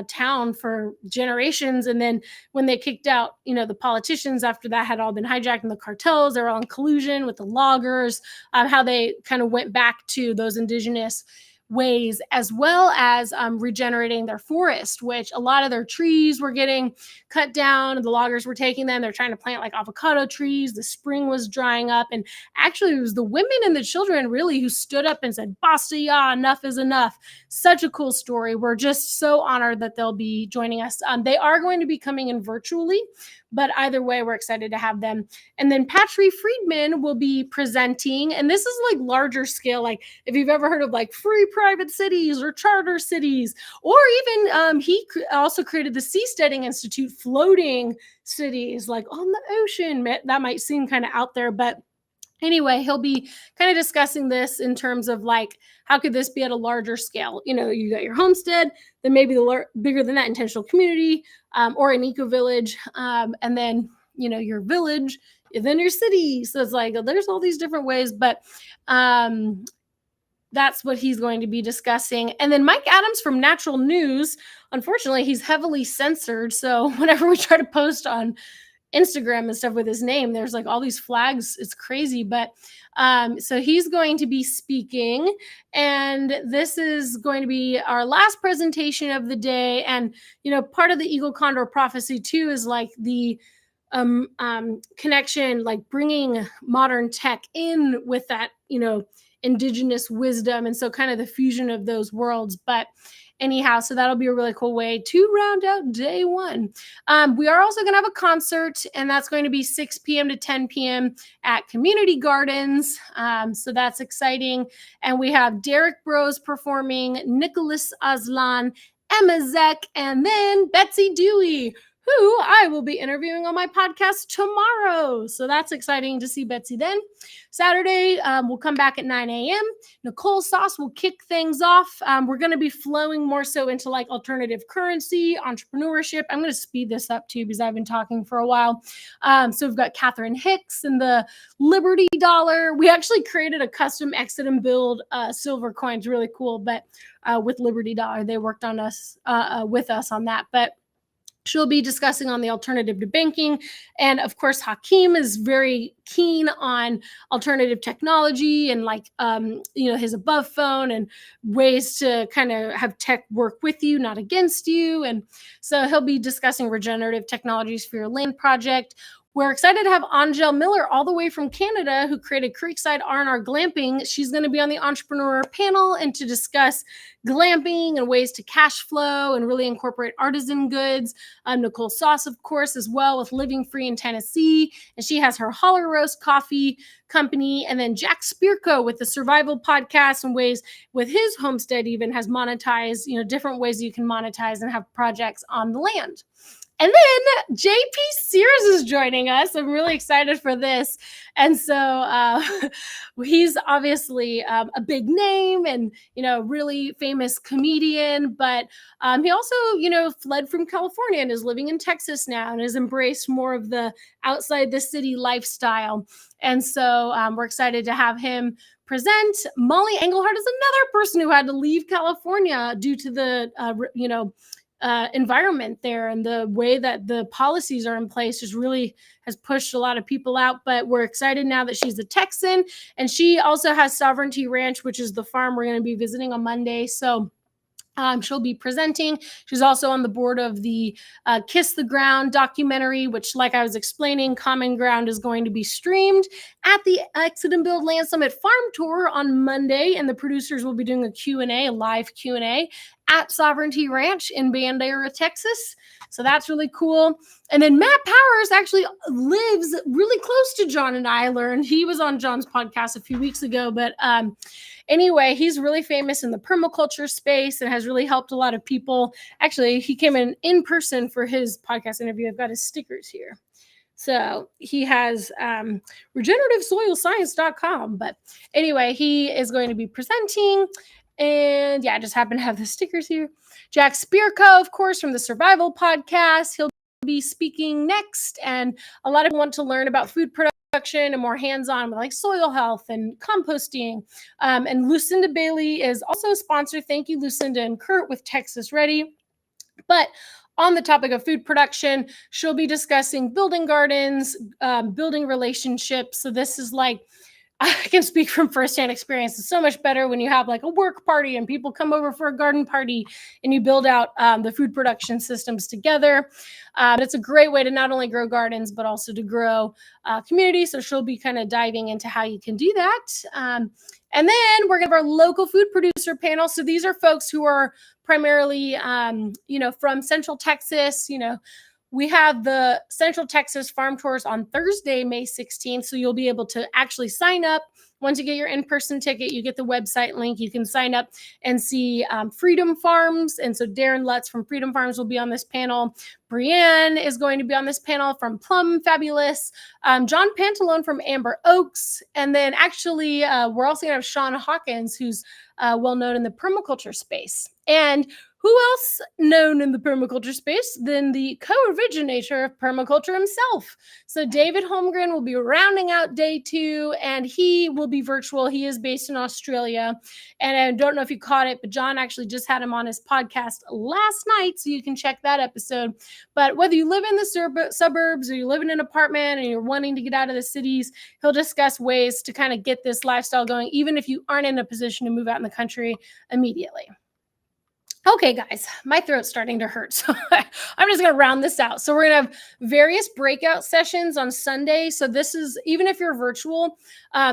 town for generations. And then when they kicked out, the politicians after that had all been hijacked, and the cartels, they were all in collusion with the loggers, how they kind of went back to those indigenous ways, as well as regenerating their forest, which a lot of their trees were getting cut down. The loggers were taking them. They're trying to plant like avocado trees. The spring was drying up. And actually, it was the women and the children really who stood up and said, basta ya, enough is enough. Such a cool story. We're just so honored that they'll be joining us. They are going to be coming in virtually, but either way, we're excited to have them. And then Patry Friedman will be presenting, and this is like larger scale, like if you've ever heard of like free private cities or charter cities, or even he also created the Seasteading Institute, floating cities like on the ocean. That might seem kind of out there, but anyway, he'll be kind of discussing this in terms of like, how could this be at a larger scale? You got your homestead, then maybe bigger than that intentional community, or an eco-village, and then, your village, and then your city. So it's like, there's all these different ways, but that's what he's going to be discussing. And then Mike Adams from Natural News, unfortunately, he's heavily censored. So whenever we try to post on Instagram and stuff with his name, there's like all these flags. It's crazy. But so he's going to be speaking, and this is going to be our last presentation of the day. And, part of the Eagle Condor prophecy too is like the connection, like bringing modern tech in with that, indigenous wisdom. And so kind of the fusion of those worlds. But anyhow, so that'll be a really cool way to round out day one. We are also going to have a concert, and that's going to be 6 p.m. to 10 p.m. at Community Gardens. So that's exciting. And we have Derek Bros performing, Nicholas Aslan, Emma Zek, and then Betsy Dewey, who I will be interviewing on my podcast tomorrow. So that's exciting to see Betsy then. Saturday, we'll come back at 9 a.m. Nicole Sauce will kick things off. We're going to be flowing more so into like alternative currency, entrepreneurship. I'm going to speed this up too because I've been talking for a while. So we've got Catherine Hicks and the Liberty Dollar. We actually created a custom exit and build silver coins, really cool. But with Liberty Dollar, they worked on us with us on that. But she'll be discussing on the alternative to banking. And of course, Hakeem is very keen on alternative technology and like, his above phone and ways to kind of have tech work with you, not against you. And so he'll be discussing regenerative technologies for your land project. We're excited to have Angel Miller all the way from Canada, who created Creekside R&R Glamping. She's going to be on the entrepreneur panel and to discuss glamping and ways to cash flow and really incorporate artisan goods. Nicole Sauce, of course, as well, with Living Free in Tennessee. And she has her Holler Roast coffee company. And then Jack Spirko with the Survival Podcast and ways with his homestead even has monetized, different ways you can monetize and have projects on the land. And then JP Sears is joining us. I'm really excited for this. And so he's obviously a big name and, really famous comedian. But he also, fled from California and is living in Texas now and has embraced more of the outside the city lifestyle. And so we're excited to have him present. Molly Engelhardt is another person who had to leave California due to the, environment there, and the way that the policies are in place just really has pushed a lot of people out. But we're excited now that she's a Texan, and she also has Sovereignty Ranch, which is the farm we're going to be visiting on Monday. So she'll be presenting. She's also on the board of the Kiss the Ground documentary, which, like I was explaining, Common Ground is going to be streamed at the Exit and Build Land Summit Farm Tour on Monday, and the producers will be doing a Q&A, a live Q&A at Sovereignty Ranch in Bandera, Texas. So that's really cool. And then Matt Powers actually lives really close to John and I learned. He was on John's podcast a few weeks ago. But anyway, he's really famous in the permaculture space and has really helped a lot of people. Actually, he came in person for his podcast interview. I've got his stickers here. So he has regenerativesoilscience.com. But anyway, he is going to be presenting. And yeah, I just happen to have the stickers here. Jack Spirko, of course, from the Survival Podcast. He'll be speaking next. And a lot of people want to learn about food production and more hands-on with like soil health and composting. And Lucinda Bailey is also a sponsor. Thank you, Lucinda and Kurt with Texas Ready. But on the topic of food production, she'll be discussing building gardens, building relationships. So this is like, I can speak from firsthand experience. It's so much better when you have like a work party and people come over for a garden party and you build out the food production systems together. It's a great way to not only grow gardens, but also to grow community. So she'll be kind of diving into how you can do that. And then we're going to have our local food producer panel. So these are folks who are primarily, from Central Texas. We have the Central Texas Farm Tours on Thursday, May 16th. So you'll be able to actually sign up. Once you get your in-person ticket, you get the website link. You can sign up and see Freedom Farms. And so Darren Lutz from Freedom Farms will be on this panel. Brienne is going to be on this panel from Plum Fabulous. John Pantalone from Amber Oaks. And then actually, we're also going to have Sean Hawkins, who's well-known in the permaculture space. And who else known in the permaculture space than the co-originator of permaculture himself? So David Holmgren will be rounding out day 2, and he will be virtual. He is based in Australia. And I don't know if you caught it, but John actually just had him on his podcast last night, so you can check that episode. But whether you live in the suburbs or you live in an apartment and you're wanting to get out of the cities, he'll discuss ways to kind of get this lifestyle going, even if you aren't in a position to move out in the country immediately. Okay, guys, my throat's starting to hurt, so I'm just going to round this out. So we're going to have various breakout sessions on Sunday. So this is, even if you're virtual,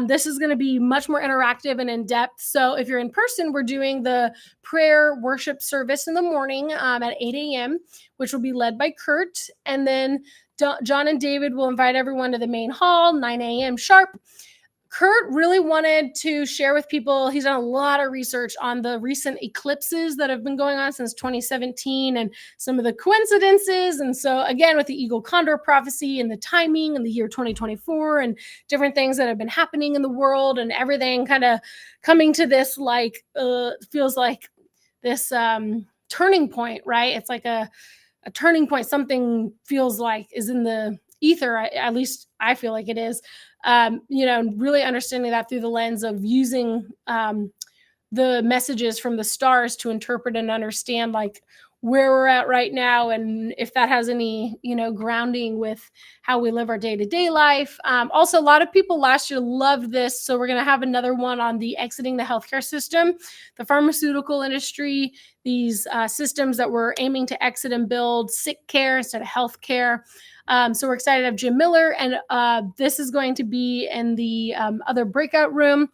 this is going to be much more interactive and in-depth. So if you're in person, we're doing the prayer worship service in the morning at 8 a.m., which will be led by Kurt. And then John and David will invite everyone to the main hall, 9 a.m. sharp. Kurt really wanted to share with people, he's done a lot of research on the recent eclipses that have been going on since 2017 and some of the coincidences. And so again, with the Eagle Condor prophecy and the timing and the year 2024 and different things that have been happening in the world and everything kind of coming to this feels like this turning point, right? It's like a turning point. Something feels like is in the ether, at least I feel like it is. Really understanding that through the lens of using the messages from the stars to interpret and understand like where we're at right now, and if that has any, grounding with how we live our day-to-day life. Also, a lot of people last year loved this, so we're going to have another one on the exiting the healthcare system, the pharmaceutical industry, these systems that we're aiming to exit and build sick care instead of healthcare. So we're excited to have Jim Miller, and this is going to be in the other breakout room.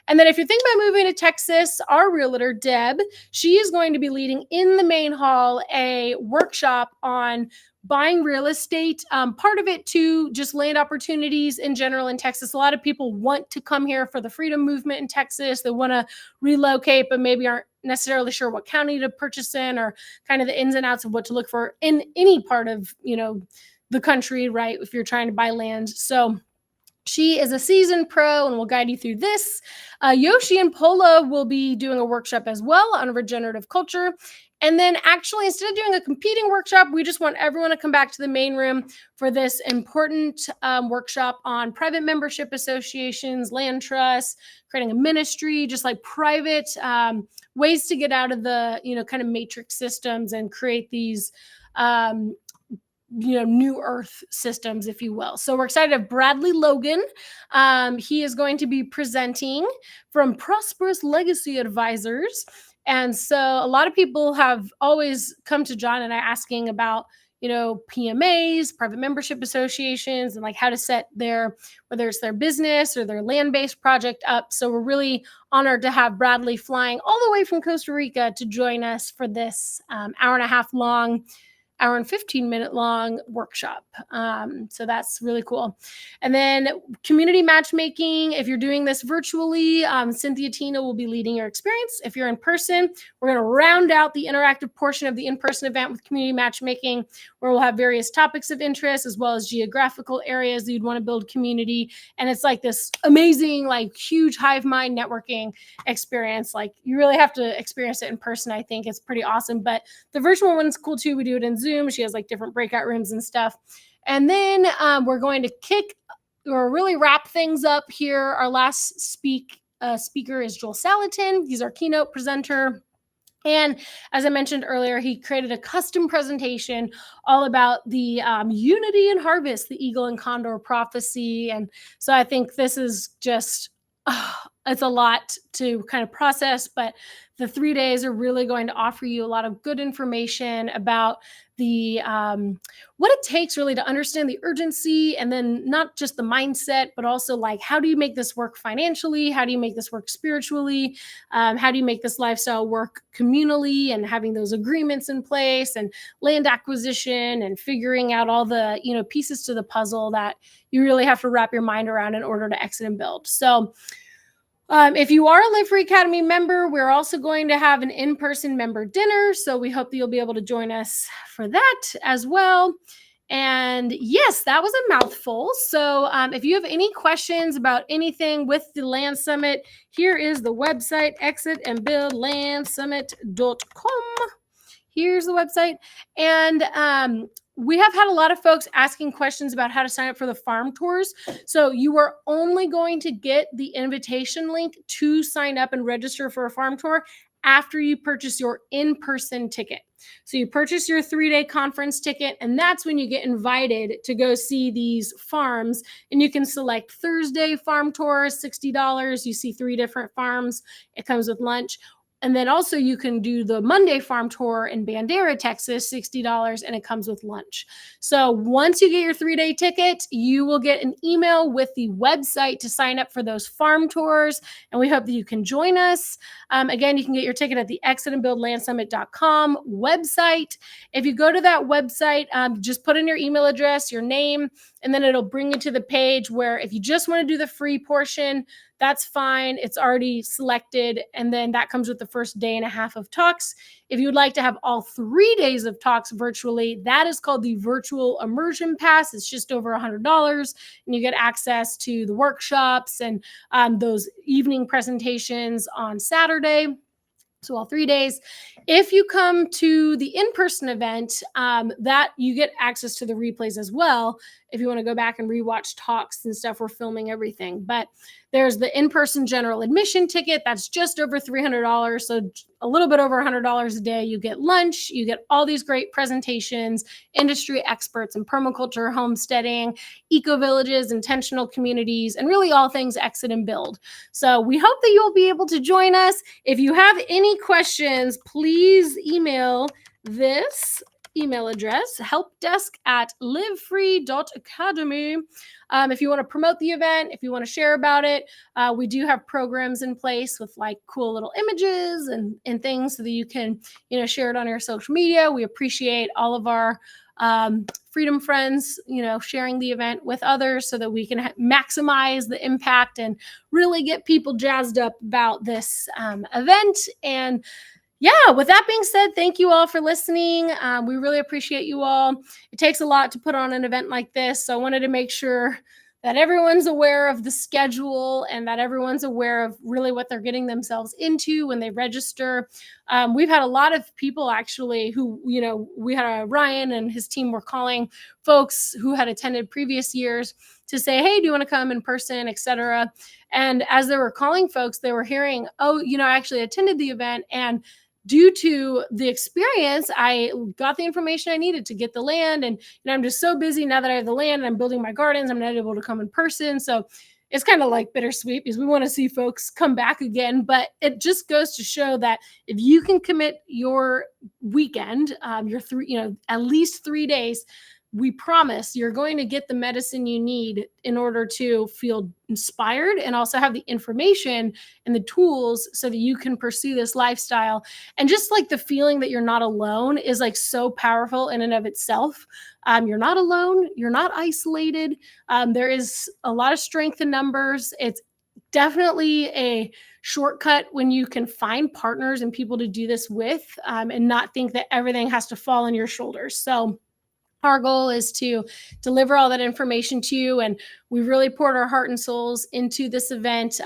And then if you're thinking about moving to Texas, our realtor, Deb, she is going to be leading in the main hall a workshop on buying real estate. Part of it too, just land opportunities in general in Texas. A lot of people want to come here for the freedom movement in Texas. They want to relocate, but maybe aren't necessarily sure what county to purchase in, or kind of the ins and outs of what to look for in any part of, the country, right? If you're trying to buy land. So she is a seasoned pro and will guide you through this. Yoshi and Pola will be doing a workshop as well on regenerative culture. And then actually, instead of doing a competing workshop, we just want everyone to come back to the main room for this important workshop on private membership associations, land trusts, creating a ministry, just like private ways to get out of the, kind of matrix systems and create these new earth systems, if you will. So we're excited to have Bradley Logan. He is going to be presenting from Prosperous Legacy Advisors. And so a lot of people have always come to John and I asking about, PMAs, private membership associations, and like how to set whether it's their business or their land-based project up. So we're really honored to have Bradley flying all the way from Costa Rica to join us for this hour and 15-minute long workshop. So that's really cool. And then community matchmaking. If you're doing this virtually, Cynthia Tina will be leading your experience. If you're in person, we're going to round out the interactive portion of the in-person event with community matchmaking, where we'll have various topics of interest as well as geographical areas that you'd want to build community. And it's like this amazing, like huge hive mind networking experience. Like you really have to experience it in person. I think it's pretty awesome, but the virtual one's cool too. We do it in Zoom. She has like different breakout rooms and stuff. And then we're going to really wrap things up here. Our last speaker is Joel Salatin. He's our keynote presenter. And as I mentioned earlier, he created a custom presentation all about the unity and harvest, the eagle and condor prophecy. And so I think this is just, it's a lot to kind of process, but the 3 days are really going to offer you a lot of good information about the what it takes really to understand the urgency, and then not just the mindset, but also like how do you make this work financially? How do you make this work spiritually? How do you make this lifestyle work communally, and having those agreements in place, and land acquisition, and figuring out all the pieces to the puzzle that you really have to wrap your mind around in order to exit and build. So if you are a Live Free Academy member, we're also going to have an in-person member dinner. So we hope that you'll be able to join us for that as well. And yes, that was a mouthful. So if you have any questions about anything with the Land Summit, here is the website, exitandbuildlandsummit.com. Here's the website. And we have had a lot of folks asking questions about how to sign up for the farm tours. So you are only going to get the invitation link to sign up and register for a farm tour after you purchase your in-person ticket. So you purchase your 3-day conference ticket, and that's when you get invited to go see these farms. And you can select Thursday farm tour, $60. You see 3 different farms. It comes with lunch. And then also you can do the Monday farm tour in Bandera, Texas, $60, and it comes with lunch. So once you get your 3-day ticket, you will get an email with the website to sign up for those farm tours. And we hope that you can join us. Again, you can get your ticket at the exitandbuildlandsummit.com website. If you go to that website, just put in your email address, your name, and then it'll bring you to the page where if you just want to do the free portion, that's fine. It's already selected. And then that comes with the first day and a half of talks. If you would like to have all 3 days of talks virtually, that is called the Virtual Immersion Pass. It's just over $100. And you get access to the workshops and those evening presentations on Saturday. So all 3 days. If you come to the in-person event, that you get access to the replays as well. If you want to go back and rewatch talks and stuff, we're filming everything. But there's the in-person general admission ticket. That's just over $300. So a little bit over $100 a day. You get lunch. You get all these great presentations, industry experts in permaculture, homesteading, eco-villages, intentional communities, and really all things exit and build. So we hope that you'll be able to join us. If you have any questions, please email this email address, helpdesk@livefree.academy. If you want to promote the event, if you want to share about it, we do have programs in place with like cool little images and things so that you can, share it on your social media. We appreciate all of our freedom friends, sharing the event with others so that we can maximize the impact and really get people jazzed up about this event. And yeah, with that being said, thank you all for listening. We really appreciate you all. It takes a lot to put on an event like this, so I wanted to make sure that everyone's aware of the schedule and that everyone's aware of really what they're getting themselves into when they register. We've had a lot of people actually who, we had Ryan and his team were calling folks who had attended previous years to say, hey, do you want to come in person, et cetera. And as they were calling folks, they were hearing, oh, I actually attended the event, and due to the experience, I got the information I needed to get the land. And I'm just so busy now that I have the land and I'm building my gardens. I'm not able to come in person. So it's kind of like bittersweet because we want to see folks come back again. But it just goes to show that if you can commit your weekend, your at least 3 days, we promise you're going to get the medicine you need in order to feel inspired and also have the information and the tools so that you can pursue this lifestyle. And just like the feeling that you're not alone is like so powerful in and of itself. You're not alone. You're not isolated. There is a lot of strength in numbers. It's definitely a shortcut when you can find partners and people to do this with, and not think that everything has to fall on your shoulders. So our goal is to deliver all that information to you, and we really poured our heart and souls into this event,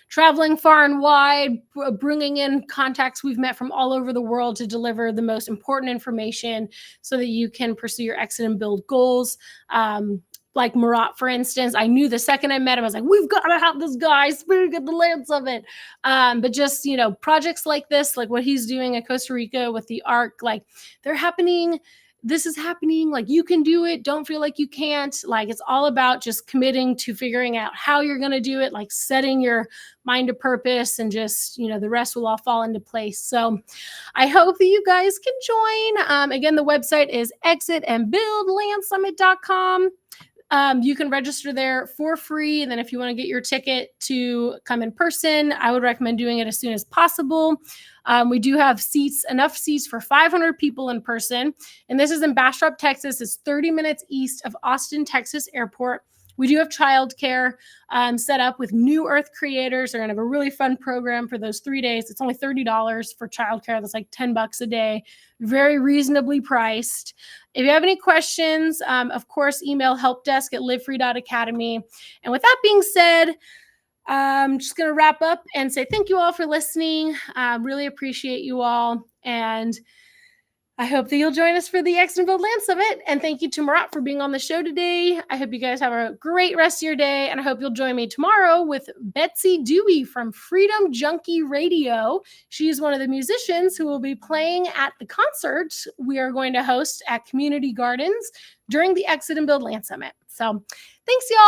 traveling far and wide, bringing in contacts we've met from all over the world to deliver the most important information so that you can pursue your exit and build goals. Like Marat, for instance, I knew the second I met him, I was like, we've got to have this guy speak at the Land Summit. But just, projects like this, like what he's doing at Costa Rica with the Ark, like they're happening. This is happening. Like, you can do it. Don't feel like you can't. Like, it's all about just committing to figuring out how you're going to do it, like setting your mind to purpose, and just, the rest will all fall into place. So I hope that you guys can join. Again, the website is exitandbuildlandsummit.com. You can register there for free. And then if you want to get your ticket to come in person, I would recommend doing it as soon as possible. We do have enough seats for 500 people in person. And this is in Bastrop, Texas. It's 30 minutes east of Austin, Texas Airport. We do have childcare set up with New Earth creators. They're going to have a really fun program for those 3 days. It's only $30 for childcare. That's like $10 a day. Very reasonably priced. If you have any questions, of course, email helpdesk@livefree.academy. And with that being said, I'm just going to wrap up and say thank you all for listening. Really appreciate you all. And I hope that you'll join us for the Exit and Build Land Summit. And thank you to Marat for being on the show today. I hope you guys have a great rest of your day. And I hope you'll join me tomorrow with Betsy Dewey from Freedom Junkie Radio. She's one of the musicians who will be playing at the concert we are going to host at Community Gardens during the Exit and Build Land Summit. So thanks, y'all.